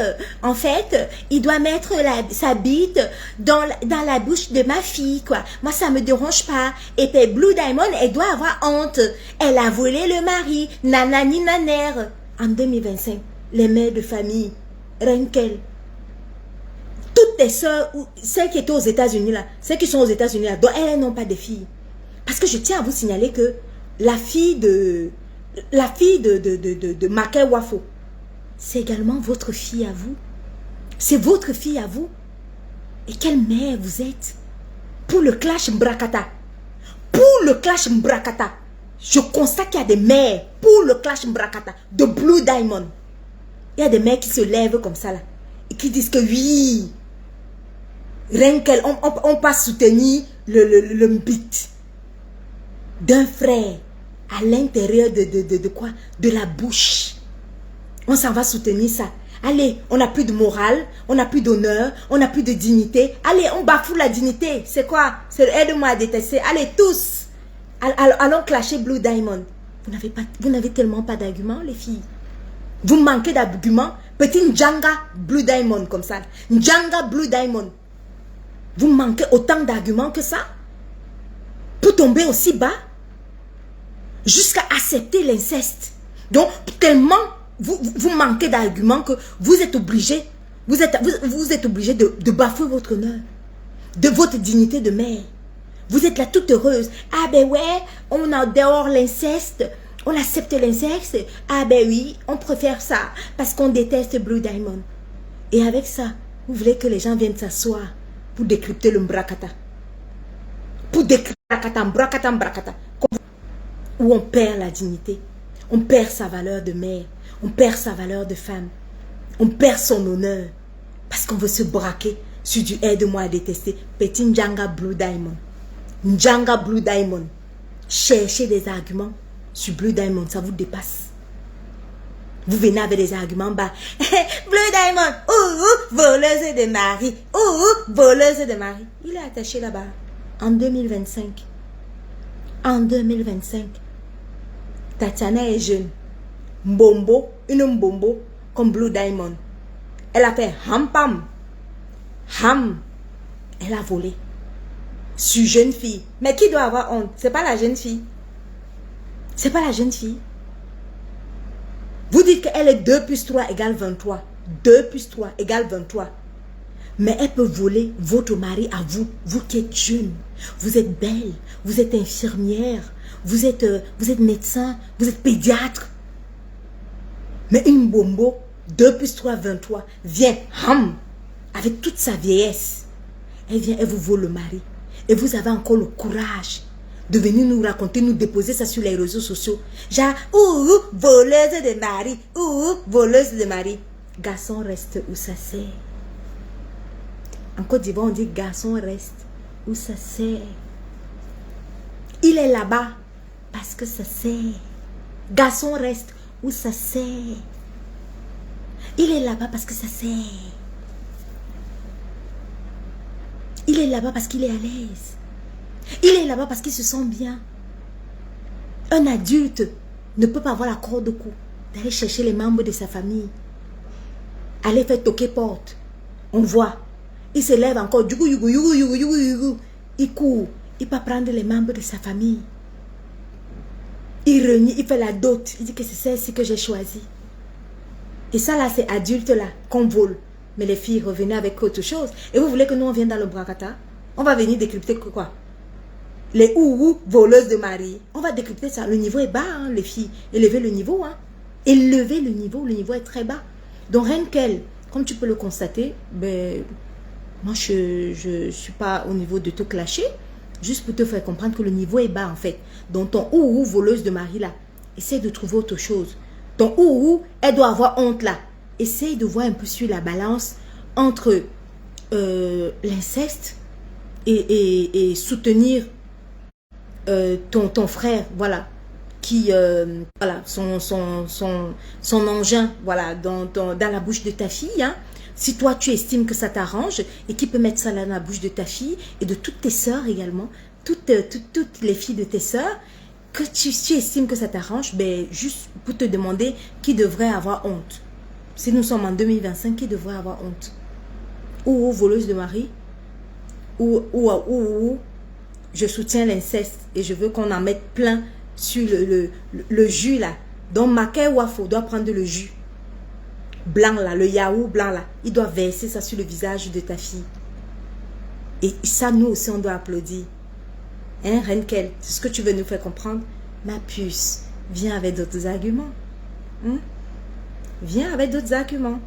A: en fait, il doit mettre sa bite dans la bouche de ma fille, quoi. Moi ça me dérange pas. Et puis Blue Diamond, elle doit avoir honte. Elle a volé le mari, nanani naner. En 2025, les mères de famille, Renkel, toutes tes soeurs, celles qui étaient aux États-Unis là, celles qui sont aux États-Unis là, donc elles n'ont pas de filles. Parce que je tiens à vous signaler que la fille de Makai Wafo, c'est également votre fille à vous. C'est votre fille à vous. Et quelle mère vous êtes? Pour le clash Mbrakata. Pour le clash Mbrakata. Je constate qu'il y a des mères pour le clash Mbrakata de Blue Diamond. Il y a des mères qui se lèvent comme ça là. Et qui disent que oui, Renkel, on peut soutenir le bit d'un frère à l'intérieur de quoi? De la bouche. On s'en va soutenir ça. Allez, on n'a plus de morale, on n'a plus d'honneur, on n'a plus de dignité. Allez, on bafoue la dignité. C'est quoi? C'est aide-moi à détester. Allez, tous. Allons clasher Blue Diamond. Vous n'avez tellement pas d'arguments, les filles. Vous manquez d'arguments. Petit Njanga Blue Diamond comme ça. Njanga Blue Diamond. Vous manquez autant d'arguments que ça? Pour tomber aussi bas? Jusqu'à accepter l'inceste. Donc, tellement vous manquez d'arguments que vous êtes obligé, vous êtes obligé de bafouer votre honneur, de votre dignité de mère. Vous êtes là toute heureuse. Ah ben ouais, on adore l'inceste, on accepte l'inceste. Ah ben oui, on préfère ça parce qu'on déteste Blue Diamond. Et avec ça, vous voulez que les gens viennent s'asseoir pour décrypter le Mbrakata. pour décrire brakata, brakata, où on perd la dignité, on perd sa valeur de mère, on perd sa valeur de femme, on perd son honneur, parce qu'on veut se braquer sur du aide-moi à détester. Petit Njanga Blue Diamond. Njanga Blue Diamond. Cherchez des arguments sur Blue Diamond, ça vous dépasse. Vous venez avec des arguments bas. Blue Diamond, voleuse de mari, voleuse de mari. Il est attaché là-bas en 2025. En 2025. Tatiana est jeune. Mbombo, une mbombo comme Blue Diamond. Elle a fait ham-pam. Ham. Elle a volé. Sur jeune fille. Mais qui doit avoir honte? C'est pas la jeune fille. C'est pas la jeune fille. Vous dites qu'elle est 2 plus 3 égale 23. 2 plus 3 égale 23. Mais elle peut voler votre mari à vous. Vous qui êtes jeune. Vous êtes belle. Vous êtes infirmière. Vous êtes médecin. Vous êtes pédiatre. Mais une bombo, 2 plus 3, 23, vient, ham, avec toute sa vieillesse. Elle vient, elle vous vole le mari. Et vous avez encore le courage de venir nous raconter, nous déposer ça sur les réseaux sociaux. Genre, voleuse de mari, voleuse de mari. Garçon reste où ça sert. En Côte d'Ivoire, on dit garçon reste où ça sert. Il est là-bas parce que ça sert. Garçon reste où ça sert. Il est là-bas parce que ça sert. Il est là-bas parce qu'il est à l'aise. Il est là-bas parce qu'il se sent bien. Un adulte ne peut pas avoir la corde au cou d'aller chercher les membres de sa famille. Aller faire toquer porte. On voit. Il se lève encore. Il court. Il peut prendre les membres de sa famille. Il renie. Il fait la dot. Il dit que c'est celle-ci que j'ai choisie. Et ça là, c'est adulte là qu'on vole. Mais les filles, revenaient avec autre chose. Et vous voulez que nous, on vienne dans le brakata? On va venir décrypter quoi? Les voleuses de mari. On va décrypter ça. Le niveau est bas, hein, les filles. Élevez le niveau. Hein. Élevez le niveau est très bas. Donc, Renkel, comme tu peux le constater, ben, moi, je ne suis pas au niveau de te clasher. Juste pour te faire comprendre que le niveau est bas, en fait. Donc, ton voleuse de mari, là, essaie de trouver autre chose. Ton elle doit avoir honte, là. Essaye de voir un peu sur la balance entre l'inceste et soutenir ton frère, voilà, qui, voilà, son engin, voilà, dans la bouche de ta fille, hein. Si toi, tu estimes que ça t'arrange et qu'il peut mettre ça là dans la bouche de ta fille et de toutes tes sœurs également, toutes les filles de tes sœurs, que tu estimes que ça t'arrange, ben, juste pour te demander qui devrait avoir honte. Si nous sommes en 2025, qui devrait avoir honte? Ou voleuse de mari, ou je soutiens l'inceste et je veux qu'on en mette plein sur le jus là. Donc, Maké Wafo doit prendre le jus blanc là, le yaourt blanc là. Il doit verser ça sur le visage de ta fille. Et ça, nous aussi, on doit applaudir. Hein, Renkel, c'est ce que tu veux nous faire comprendre? Ma puce, viens avec d'autres arguments. Hein? Viens avec d'autres arguments.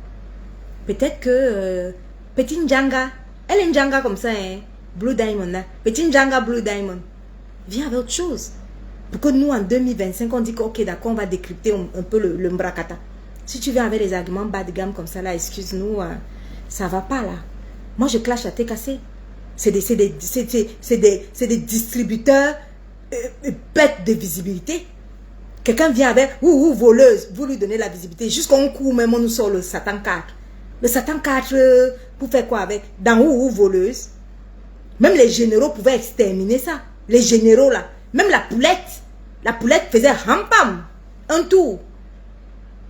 A: Peut-être que Petit Njanga, elle est Njanga comme ça, hein? Blue Diamond, là. Petit Njanga Blue Diamond. Viens avec autre chose. Pour que nous, en 2025, on dit que, ok, d'accord, on va décrypter un peu le mbrakata. Si tu viens avec des arguments bas de gamme comme ça, là, excuse-nous, ça va pas, là. Moi, je clash à TKC. C'est des distributeurs bêtes de visibilité. Quelqu'un vient avec voleuse, vous lui donnez la visibilité. Jusqu'au coup, même on nous sort le Satan 4. Le Satan 4, pour faire quoi avec? Dans voleuse. Même les généraux pouvaient exterminer ça. Les généraux là. Même la poulette faisait rampam. Un tour.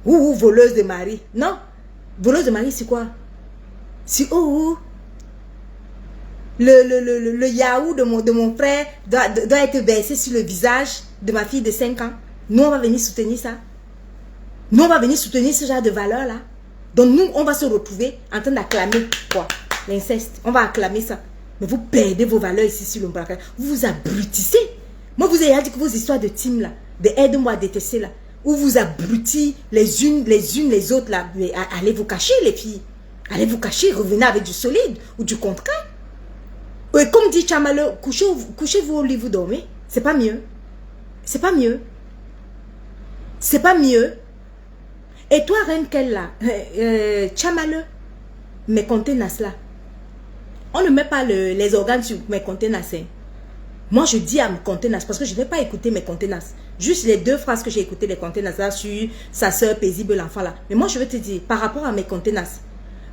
A: Voleuse de mari. Non. Voleuse de mari, c'est quoi? Si le yaourt de mon frère doit être versé sur le visage de ma fille de 5 ans. Nous, on va venir soutenir ça. Nous, on va venir soutenir ce genre de valeur-là. Donc, nous, on va se retrouver en train d'acclamer quoi? L'inceste. On va acclamer ça. Mais vous perdez vos valeurs ici sur le braquage. Vous vous abrutissez. Moi, vous avez dit que vos histoires de team, là, de aide-moi à détester, là, où vous abrutis les unes les autres, là, mais allez vous cacher, les filles. Allez vous cacher, revenez avec du solide ou du concret. Comme dit Chamalo, couchez-vous au lit, vous dormez. C'est pas mieux. C'est pas mieux. C'est pas mieux. Et toi, Renkel, là, Chamalo, mes contenants là, on ne met pas les organes sur mes contenants. Moi, je dis à mes contenants, parce que je n'ai pas écouté mes contenants. Juste les 2 phrases que j'ai écoutées, les contenants là, sur sa soeur paisible, l'enfant là. Mais moi, je veux te dire, par rapport à mes contenants,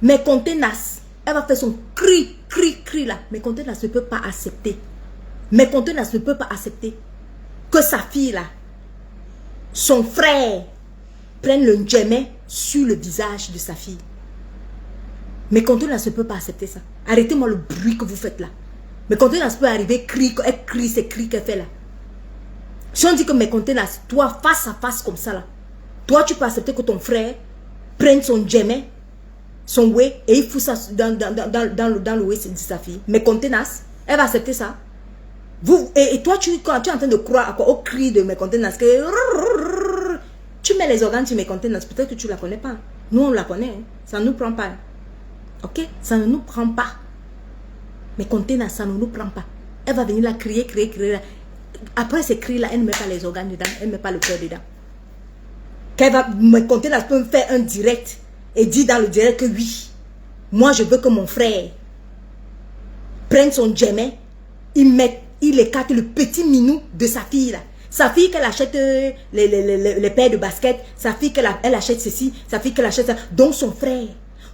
A: elle va faire son cri là. Mes contenants ne peuvent pas accepter. Mes contenants ne peuvent pas accepter que sa fille là, son frère, prenne le djemé sur le visage de sa fille. Mais contenants ne peut pas accepter ça. Arrêtez-moi le bruit que vous faites là. Mais contenants peut arriver, elle crie, ces cris qu'elle fait là. Si on dit que mes contenants, toi, face à face comme ça là, toi, tu peux accepter que ton frère prenne son djemé, son way, et il fout ça dans le way de sa fille. Mais contenants, elle va accepter ça. Et toi, quand tu es en train de croire à quoi, au cri de mes contenants, que tu mets les organes sur mes contenants, peut-être que tu ne la connais pas. Nous, on la connaît. Hein. Ça ne nous prend pas. Ok? Ça ne nous prend pas. Mes contenants, ça ne nous prend pas. Elle va venir là crier. Après ces cris-là, elle ne met pas les organes dedans. Elle ne met pas le cœur dedans. Mes contenants peuvent faire un direct et dire dans le direct que oui, moi, je veux que mon frère prenne son djemé, il écarte le petit minou de sa fille là. Sa fille qu'elle achète les paires de basket, sa fille elle achète ceci, sa fille qu'elle achète ça. Donc son frère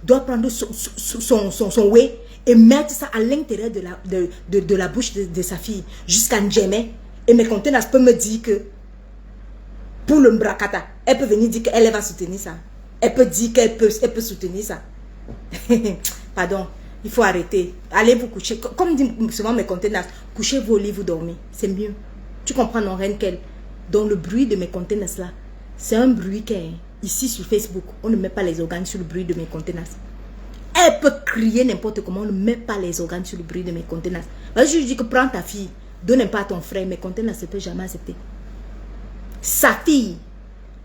A: doit prendre son way et mettre ça à l'intérieur de la bouche de sa fille jusqu'à Ndjemé. Et mes contenants peuvent me dire que pour le Mbrakata, elle peut venir dire qu'elle va soutenir ça. Elle peut dire qu'elle peut soutenir ça. Pardon. Il faut arrêter. Allez vous coucher. Comme dit souvent mes contenants, couchez-vous au lit, vous dormez. C'est mieux. Tu comprends, non, Renkel? Donc le bruit de mes contenants là, c'est un bruit qui est ici sur Facebook. On ne met pas les organes sur le bruit de mes contenants. Elle peut crier n'importe comment, on ne met pas les organes sur le bruit de mes contenants. Parce que je dis que prends ta fille, donne pas à ton frère, mes contenants ne peut jamais accepter. Sa fille,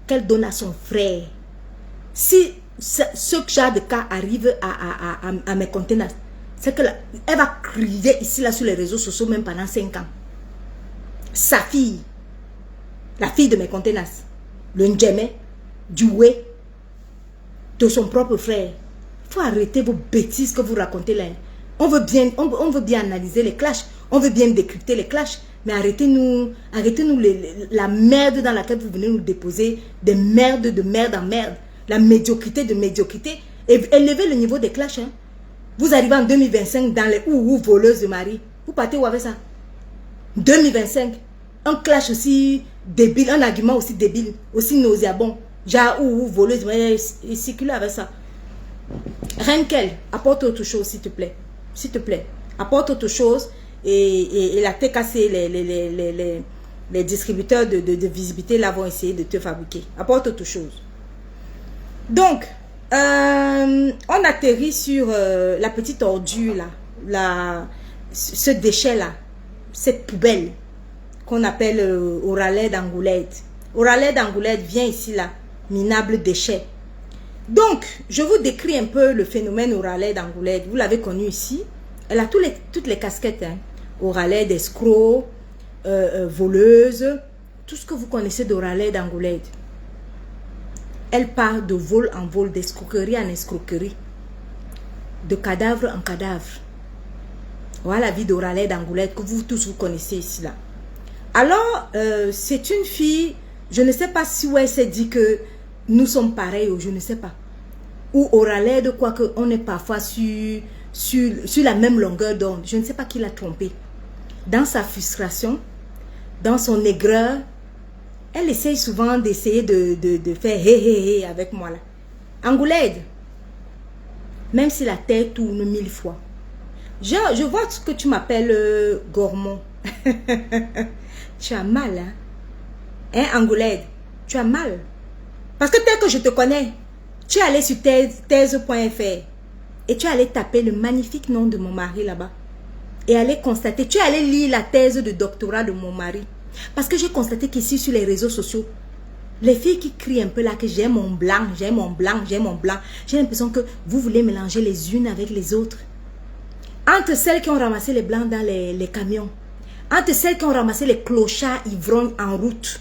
A: qu'elle donne à son frère. Si ce genre de cas arrive à mes contenants, c'est qu'elle va crier ici là sur les réseaux sociaux même pendant 5 ans. Sa fille, la fille de mes contenants, le Ndjemé, du way, de son propre frère. Il faut arrêter vos bêtises que vous racontez là. On veut bien analyser les clashs, on veut bien décrypter les clashs, mais arrêtez-nous la merde dans laquelle vous venez nous déposer, des merdes de merde en merde. La médiocrité de médiocrité. Et élevez le niveau des clashs. Hein. Vous arrivez en 2025 dans les ou voleuses de mari. Vous partez où avec ça? 2025. Un clash aussi débile, un argument aussi débile, aussi nauséabond. Genre ou voleuse, et circulez avec ça. Renkel, apporte autre chose s'il te plaît. S'il te plaît. Apporte autre chose et la TKC, les distributeurs de visibilité là vont essayer de te fabriquer. Apporte autre chose. Donc, on atterrit sur la petite ordure là, ce déchet là, cette poubelle qu'on appelle Oralais d'Angoulême. Oralais d'Angoulême vient ici là, minable déchet. Donc, je vous décris un peu le phénomène Oralais d'Angoulême. Vous l'avez connu ici. Elle a toutes les casquettes. Hein. Oralais d'escroc, voleuse, tout ce que vous connaissez d'Oralais d'Angoulême. Elle part de vol en vol, d'escroquerie en escroquerie, de cadavre en cadavre. Voilà la vie d'Oralais d'Angoulême que vous tous vous connaissez ici là. Alors, c'est une fille, je ne sais pas si elle s'est dit que nous sommes pareils ou je ne sais pas. Ou Oralais de quoi qu'on est parfois sur la même longueur d'onde. Je ne sais pas qui l'a trompé. Dans sa frustration, dans son aigreur, elle essaye souvent d'essayer de faire hé avec moi là. Angoulême, même si la tête tourne 1000 fois. Je vois ce que tu m'appelles gourmand. Tu as mal, hein? Hein, Angoulême? Tu as mal. Parce que tel que je te connais, tu es allé sur thèse.fr et tu es allé taper le magnifique nom de mon mari là-bas. Et aller constater, tu es allé lire la thèse de doctorat de mon mari. Parce que j'ai constaté qu'ici sur les réseaux sociaux, les filles qui crient un peu là que j'ai mon blanc, j'ai mon blanc, j'ai mon blanc, j'ai l'impression que vous voulez mélanger les unes avec les autres. Entre celles qui ont ramassé les blancs dans les camions, entre celles qui ont ramassé les clochards ivrognes en route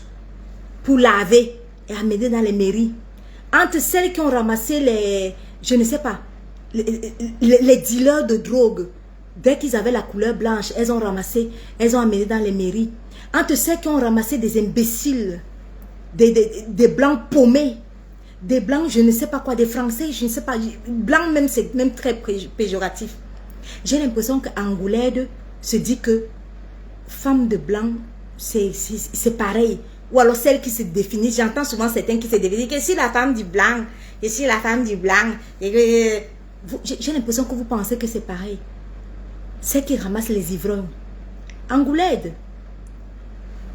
A: pour laver et amener dans les mairies, entre celles qui ont ramassé les, je ne sais pas, les dealers de drogue, dès qu'ils avaient la couleur blanche, elles ont ramassé, elles ont amené dans les mairies, entre celles qui ont ramassé des imbéciles, des blancs paumés, des blancs, je ne sais pas quoi, des Français, je ne sais pas, blanc même, c'est même très péjoratif. J'ai l'impression qu'Angoulède se dit que femme de blanc, c'est pareil. Ou alors celle qui se définit, j'entends souvent certains qui se définissent que je suis la femme du blanc, je suis la femme du blanc. J'ai l'impression que vous pensez que c'est pareil. Celle qui ramasse les ivrognes. Angoulède,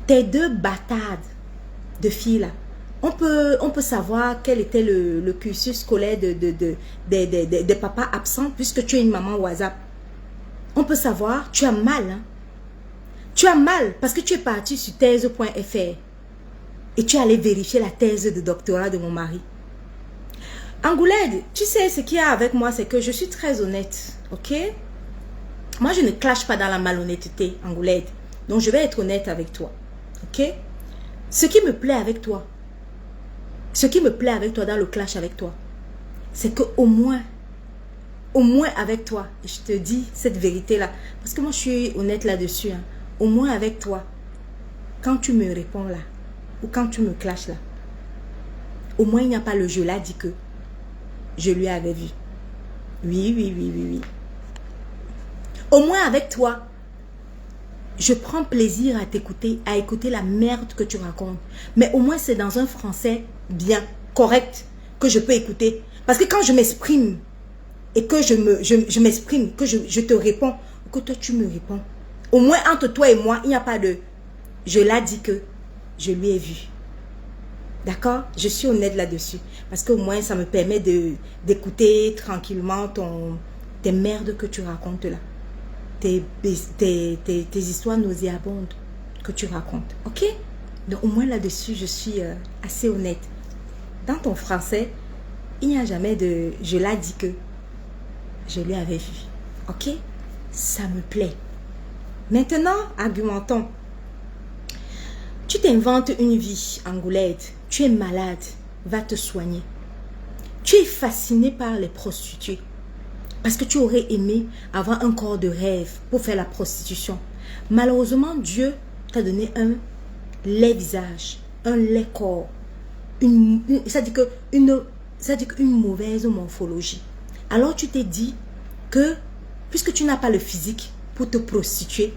A: tes deux bâtardes de filles là, on peut savoir quel était le cursus scolaire de papas absents puisque tu es une maman WhatsApp. On peut savoir, tu as mal. Hein? Tu as mal parce que tu es parti sur thèse.fr et tu es allé vérifier la thèse de doctorat de mon mari. Angoulède, tu sais ce qu'il y a avec moi, c'est que je suis très honnête, ok? Moi, je ne clash pas dans la malhonnêteté, Angoulède. Donc, je vais être honnête avec toi, ok? Ce qui me plaît avec toi, dans le clash avec toi, c'est que au moins avec toi, et je te dis cette vérité-là, parce que moi, je suis honnête là-dessus, hein, au moins avec toi, quand tu me réponds là, ou quand tu me clashes là, au moins il n'y a pas le « je l'ai dit que » je lui avais vu. Oui. Au moins avec toi, je prends plaisir à t'écouter, à écouter la merde que tu racontes. Mais au moins c'est dans un français bien, correct, que je peux écouter. Parce que quand je m'exprime, et que je m'exprime, que je te réponds, que toi tu me réponds, au moins entre toi et moi, il n'y a pas de « je l'ai dit que » je lui ai vu. D'accord? Je suis honnête là-dessus. Parce qu'au moins, ça me permet d'écouter tranquillement tes merdes que tu racontes là. Tes histoires nauséabondes que tu racontes. Ok? Donc au moins là-dessus, je suis assez honnête. Dans ton français, il n'y a jamais de « je l'ai dit que » je lui avais vu. Ok? Ça me plaît. Maintenant, argumentons. Tu t'inventes une vie, Angoulède. Tu es malade. Va te soigner. Tu es fasciné par les prostituées. Parce que tu aurais aimé avoir un corps de rêve pour faire la prostitution. Malheureusement, Dieu t'a donné un laid visage, un laid corps. Ça dit qu'une mauvaise morphologie. Alors tu t'es dit que, puisque tu n'as pas le physique pour te prostituer,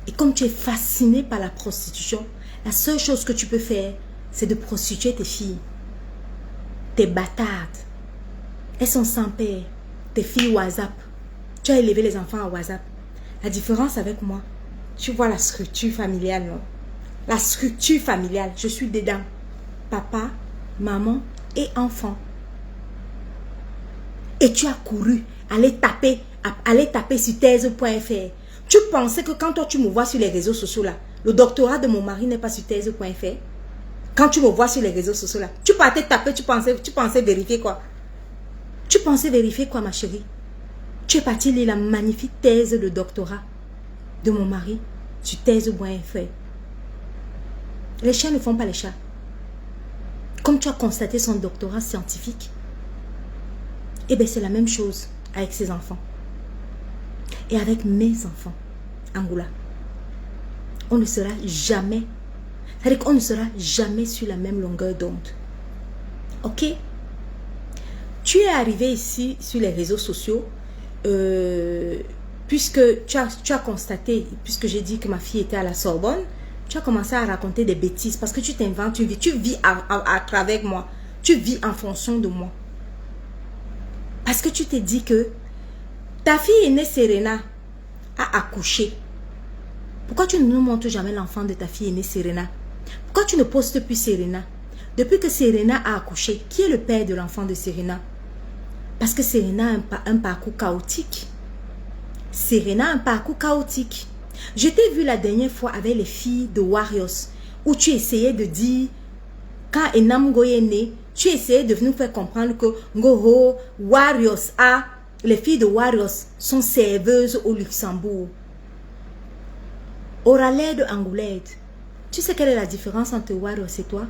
A: et comme tu es fasciné par la prostitution, la seule chose que tu peux faire, c'est de prostituer tes filles. Tes bâtardes. Elles sont sans père. Tes filles WhatsApp. Tu as élevé les enfants à WhatsApp. La différence avec moi, tu vois la structure familiale, non? La structure familiale, je suis dedans. Papa, maman et enfant. Et tu as couru, aller taper sur thèse.fr. Tu pensais que quand toi tu me vois sur les réseaux sociaux là, le doctorat de mon mari n'est pas sur thèse.fr. Quand tu me vois sur les réseaux sociaux là, tu partais taper, tu pensais vérifier quoi? Tu pensais vérifier quoi, ma chérie? Tu es parti lire la magnifique thèse de doctorat de mon mari sur thèse.fr. Les chiens ne font pas les chats. Comme tu as constaté son doctorat scientifique, eh bien c'est la même chose avec ses enfants. Et avec mes enfants, Angoula. On ne sera jamais, c'est-à-dire qu'on ne sera jamais sur la même longueur d'onde. Ok? Tu es arrivé ici sur les réseaux sociaux, puisque tu as constaté, puisque j'ai dit que ma fille était à la Sorbonne, tu as commencé à raconter des bêtises parce que tu t'inventes, tu vis à travers moi, tu vis en fonction de moi. Parce que tu t'es dit que ta fille aînée Serena a accouché. Pourquoi tu ne nous montres jamais l'enfant de ta fille aînée Serena? Pourquoi tu ne postes plus Serena? Depuis que Serena a accouché, qui est le père de l'enfant de Serena? Parce que Serena a un parcours chaotique. Serena a un parcours chaotique. Je t'ai vu la dernière fois avec les filles de Warriors, où tu essayais de dire, quand Enam Goye est né, tu essayais de nous faire comprendre que Ngoho, Warriors a les filles de Warriors sont serveuses au Luxembourg. Oralais de Angoulême. Tu sais quelle est la différence entre Warriors et toi?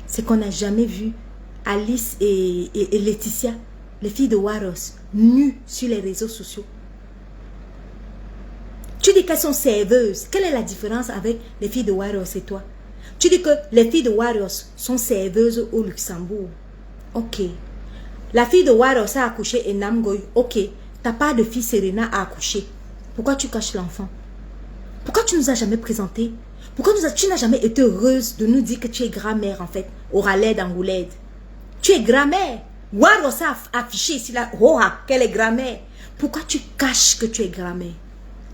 A: C'est qu'on n'a jamais vu Alice et Laetitia, les filles de Warriors, nues sur les réseaux sociaux. Tu dis qu'elles sont serveuses. Quelle est la différence avec les filles de Warriors et toi? Tu dis que les filles de Warriors sont serveuses au Luxembourg. Ok. La fille de Warriors a accouché et Namgoy. Ok. Ta part de fille Serena a accouché. Pourquoi tu caches l'enfant? Pourquoi tu ne nous as jamais présenté? Pourquoi tu n'as jamais été heureuse de nous dire que tu es grand-mère en fait? Oralais d'Angoulême. Tu es grand-mère. Warriors a affiché ici là. Oh, quelle est grand-mère? Pourquoi tu caches que tu es grand-mère?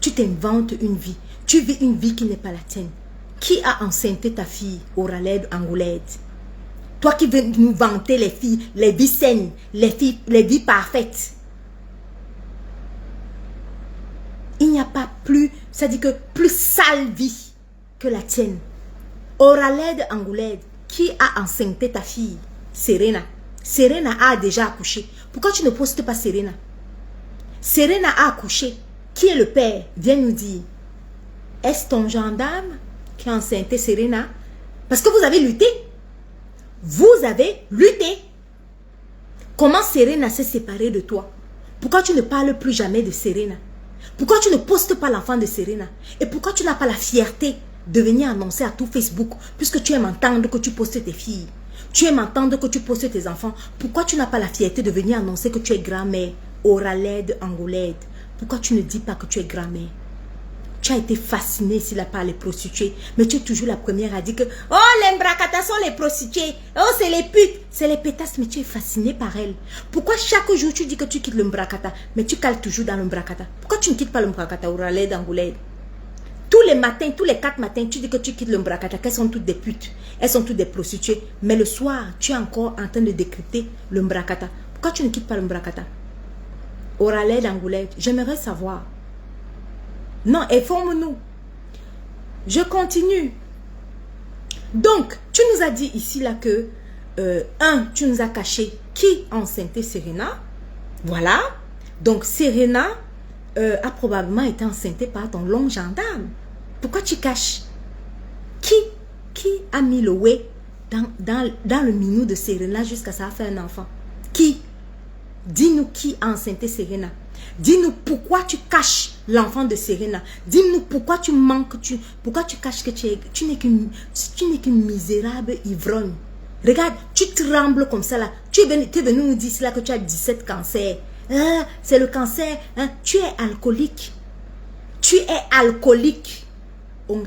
A: Tu t'inventes une vie. Tu vis une vie qui n'est pas la tienne. Qui a enceinté ta fille, Oralais d'Angoulême? Toi qui veux nous vanter les filles, les vies saines, les vies parfaites. Il n'y a pas plus, c'est-à-dire que plus sale vie que la tienne. Oralais d'Angoulême, qui a enceinté ta fille, Serena? Serena a déjà accouché. Pourquoi tu ne postes pas Serena? Serena a accouché. Qui est le père? Viens nous dire. Est-ce ton gendarme qui a enceinté Serena? Parce que vous avez lutté. Vous avez lutté. Comment Serena s'est séparée de toi? Pourquoi tu ne parles plus jamais de Serena? Pourquoi tu ne postes pas l'enfant de Serena? Et pourquoi tu n'as pas la fierté de venir annoncer à tout Facebook, puisque tu aimes entendre que tu postes tes filles, tu aimes entendre que tu postes tes enfants? Pourquoi tu n'as pas la fierté de venir annoncer que tu es grand-mère, Oralais d'Angoulême? Pourquoi tu ne dis pas que tu es grand-mère? Tu as été fascinée ici là par les prostituées, mais tu es toujours la première à dire que oh, les Mbrakata sont les prostituées, oh, c'est les putes, c'est les pétasses, mais tu es fascinée par elles. Pourquoi chaque jour tu dis que tu quittes le Mbrakata, mais tu cales toujours dans le Mbrakata? Pourquoi tu ne quittes pas le Mbrakata, Oralais d'Angoulême? Tous les matins, tous les 4 matins, tu dis que tu quittes le Mbrakata, qu'elles sont toutes des putes, elles sont toutes des prostituées, mais le soir, tu es encore en train de décrypter le Mbrakata. Pourquoi tu ne quittes pas le Mbrakata? Oralais d'Angoulême, j'aimerais savoir. Non, informe-nous. Je continue. Donc, tu nous as dit ici là que, tu nous as caché qui a enceinté Serena. Voilà. Donc, Serena a probablement été enceintée par ton long gendarme. Pourquoi tu caches? Qui a mis le whey dans le minou de Serena jusqu'à ça a fait un enfant? Qui? Dis-nous qui a enceinté Serena. Dis-nous pourquoi tu caches l'enfant de Serena. Dis-nous pourquoi tu manques, pourquoi tu caches que tu n'es qu'une misérable ivrogne. Regarde, tu trembles comme ça là. Tu es venu nous dire là que tu as 17 cancers. Ah, c'est le cancer. Hein? Tu es alcoolique. Tu es alcoolique.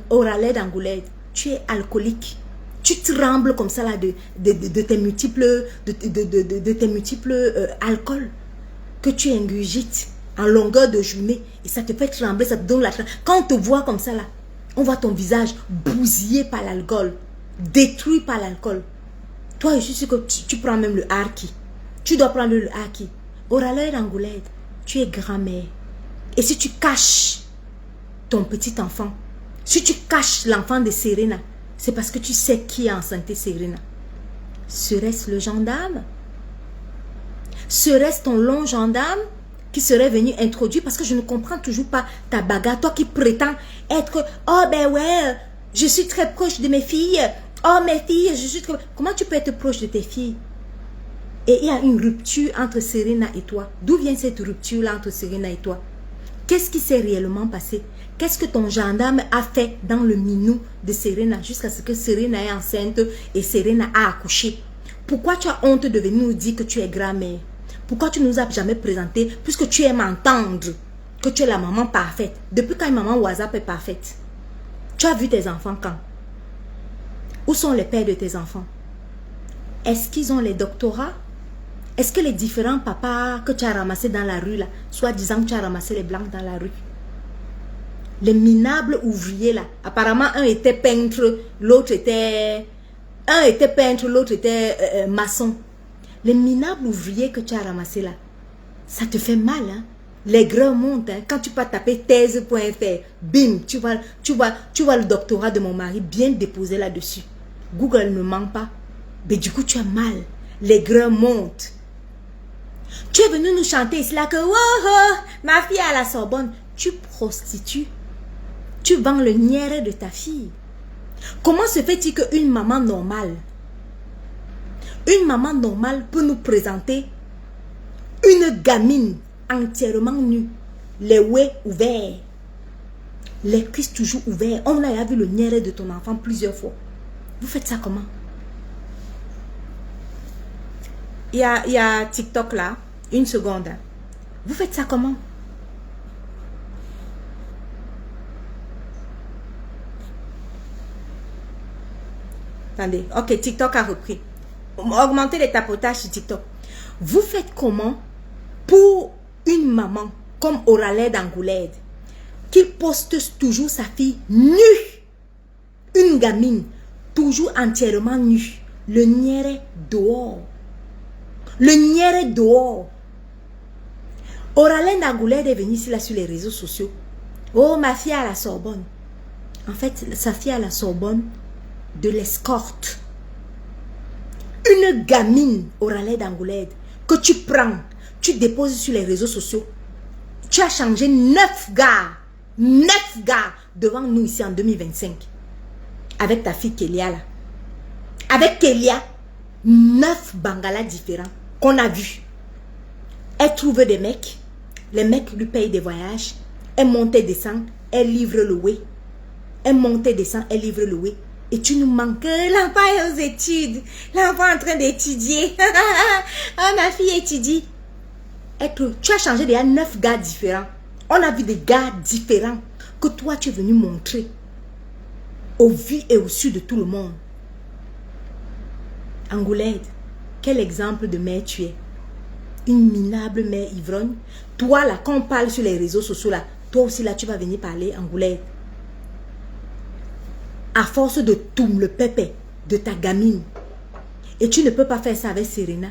A: Oralais d'Angoulême, tu es alcoolique. Tu trembles comme ça là de tes multiples alcools que tu ingurgites en longueur de journée et ça te fait trembler, ça te donne la... Quand on te voit comme ça là, on voit ton visage bousillé par l'alcool, détruit par l'alcool. Toi, je suis sûr que tu prends même le harki. Tu dois prendre le harki. Oralais d'Angoulême, tu es grand-mère. Et si tu caches ton petit enfant, si tu caches l'enfant de Serena, c'est parce que tu sais qui a enceinté Serena. Serait-ce le gendarme? Serait-ce ton long gendarme qui serait venu introduire? Parce que je ne comprends toujours pas ta bagarre. Toi qui prétends être, oh ben ouais, je suis très proche de mes filles. Oh mes filles, je suis très... Comment tu peux être proche de tes filles? Et il y a une rupture entre Serena et toi. D'où vient cette rupture-là entre Serena et toi? Qu'est-ce qui s'est réellement passé? Qu'est-ce que ton gendarme a fait dans le minou de Serena jusqu'à ce que Serena est enceinte et Serena a accouché? Pourquoi tu as honte de venir nous dire que tu es grand-mère? Pourquoi tu ne nous as jamais présenté, puisque tu aimes entendre que tu es la maman parfaite? Depuis quand une maman WhatsApp est parfaite? Tu as vu tes enfants quand? Où sont les pères de tes enfants? Est-ce qu'ils ont les doctorats? Est-ce que les différents papas que tu as ramassés dans la rue là, soit disant que tu as ramassé les blancs dans la rue? Les minables ouvriers là, apparemment un était peintre, l'autre était... Un était peintre, l'autre était maçon. Les minables ouvriers que tu as ramassés là, ça te fait mal, hein? Les grands montent, hein? Quand tu peux taper thèse.fr, bim, tu vois le doctorat de mon mari bien déposé là-dessus. Google ne ment pas. Mais du coup, tu as mal. Les grands montent. Tu es venu nous chanter ici là que oh, oh, ma fille à la Sorbonne. Tu prostitues. Tu vends le niéré de ta fille. Comment se fait-il qu'une maman normale peut nous présenter une gamine entièrement nue, les ouets ouverts, les cuisses toujours ouvertes. On a vu le niéré de ton enfant plusieurs fois. Vous faites ça comment? Il y a TikTok là, une seconde. Vous faites ça comment? Attendez, ok, TikTok a repris. Augmentez les tapotages sur TikTok. Vous faites comment pour une maman comme Oraled Angoulède qui poste toujours sa fille nue, une gamine toujours entièrement nue, le niéré dehors. Le niéré dehors. Oraled Angoulède est venue ici là sur les réseaux sociaux. Oh, ma fille à la Sorbonne. En fait, sa fille à la Sorbonne, de l'escorte. Une gamine, Oraled Angoulède, que tu prends, tu déposes sur les réseaux sociaux. Tu as changé 9 gars devant nous ici en 2025. Avec ta fille Kélia là. Avec Kélia, 9 bangalas différents qu'on a vus. Elle trouve des mecs, les mecs lui payent des voyages, elle monte et descend, elle livre le way. Elle monte et descend, elle livre le way. Et tu nous manques. L'enfant est aux études. L'enfant est en train d'étudier. Oh, ma fille étudie. Tu as changé déjà 9 gars différents. On a vu des gars différents que toi, tu es venu montrer au vu et au su de tout le monde. Angoulède, quel exemple de mère tu es? Une minable mère ivrogne. Toi, là, quand on parle sur les réseaux sociaux, là, toi aussi, là, tu vas venir parler, Angoulède. À force de tout le pépé de ta gamine. Et tu ne peux pas faire ça avec Serena.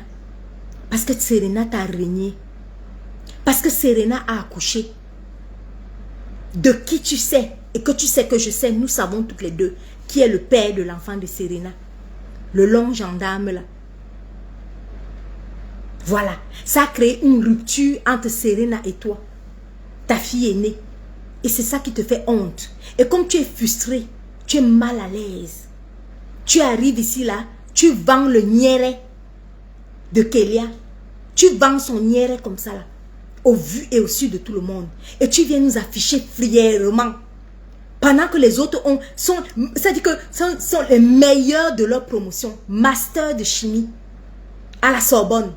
A: Parce que Serena t'a régné. Parce que Serena a accouché. De qui tu sais, et que tu sais que je sais, nous savons toutes les deux, qui est le père de l'enfant de Serena. Le long gendarme là. Voilà. Ça a créé une rupture entre Serena et toi. Ta fille est née. Et c'est ça qui te fait honte. Et comme tu es frustré, tu es mal à l'aise. Tu arrives ici là, tu vends le niéré de Kélia. Tu vends son niéré comme ça là, au vu et au su de tout le monde. Et tu viens nous afficher fièrement. Pendant que les autres c'est-à-dire que sont les meilleurs de leur promotion. Master de chimie à la Sorbonne.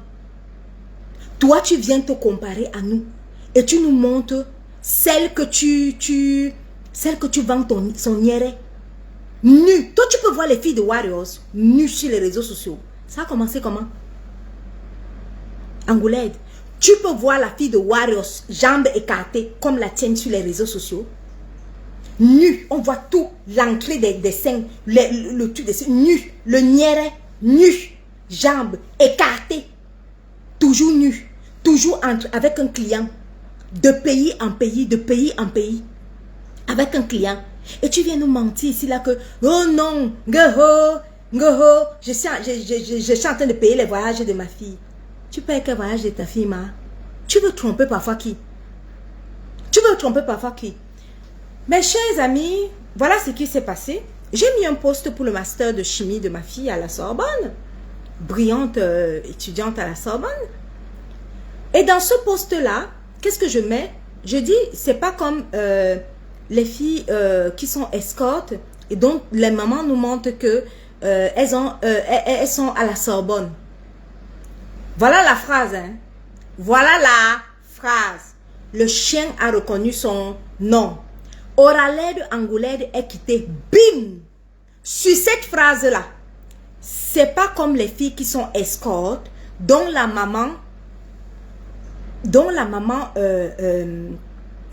A: Toi, tu viens te comparer à nous. Et tu nous montres celle que tu vends son niéré. Nu. Toi, tu peux voir les filles de Warriors nues sur les réseaux sociaux. Ça a commencé comment? Angoulède, tu peux voir la fille de Warriors, jambes écartées, comme la tienne sur les réseaux sociaux. Nu. On voit tout. L'entrée des seins, le truc des seins, nu. Le niéré, nu. Jambes écartées. Toujours nu. Toujours avec un client. De pays en pays, de pays en pays. Avec un client. Et tu viens nous mentir ici là que oh non, je suis en train de payer les voyages de ma fille. Tu payes quel voyage de ta fille, ma? Tu veux tromper parfois qui? Tu veux tromper parfois qui? Mes chers amis, voilà ce qui s'est passé. J'ai mis un post pour le master de chimie de ma fille à la Sorbonne. Brillante étudiante à la Sorbonne. Et dans ce post-là, qu'est-ce que je mets? Je dis, c'est pas comme les filles qui sont escortes et donc les mamans nous montrent que elles sont à la Sorbonne. Voilà la phrase. Hein? Voilà la phrase. Le chien a reconnu son nom. Oraled Angoulède est quitté. Bim! Sur cette phrase-là, c'est pas comme les filles qui sont escortes, dont la maman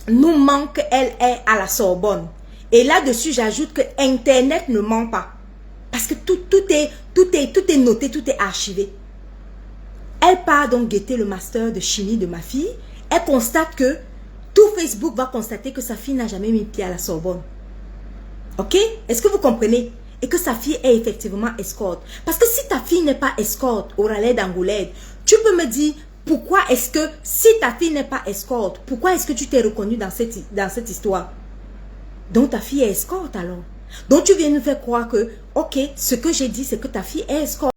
A: nous manque, elle est à la Sorbonne. Et là-dessus, j'ajoute que Internet ne ment pas. Parce que tout est noté, tout est archivé. Elle part donc guetter le master de chimie de ma fille. Elle constate que tout Facebook va constater que sa fille n'a jamais mis pied à la Sorbonne. Ok? Est-ce que vous comprenez? Et que sa fille est effectivement escorte. Parce que si ta fille n'est pas escorte, Oraled Angoulède, tu peux me dire, Pourquoi est-ce que, si ta fille n'est pas escorte, pourquoi est-ce que tu t'es reconnu dans cette histoire? Donc ta fille est escorte alors. Donc tu viens nous faire croire que, ok, ce que j'ai dit, c'est que ta fille est escorte.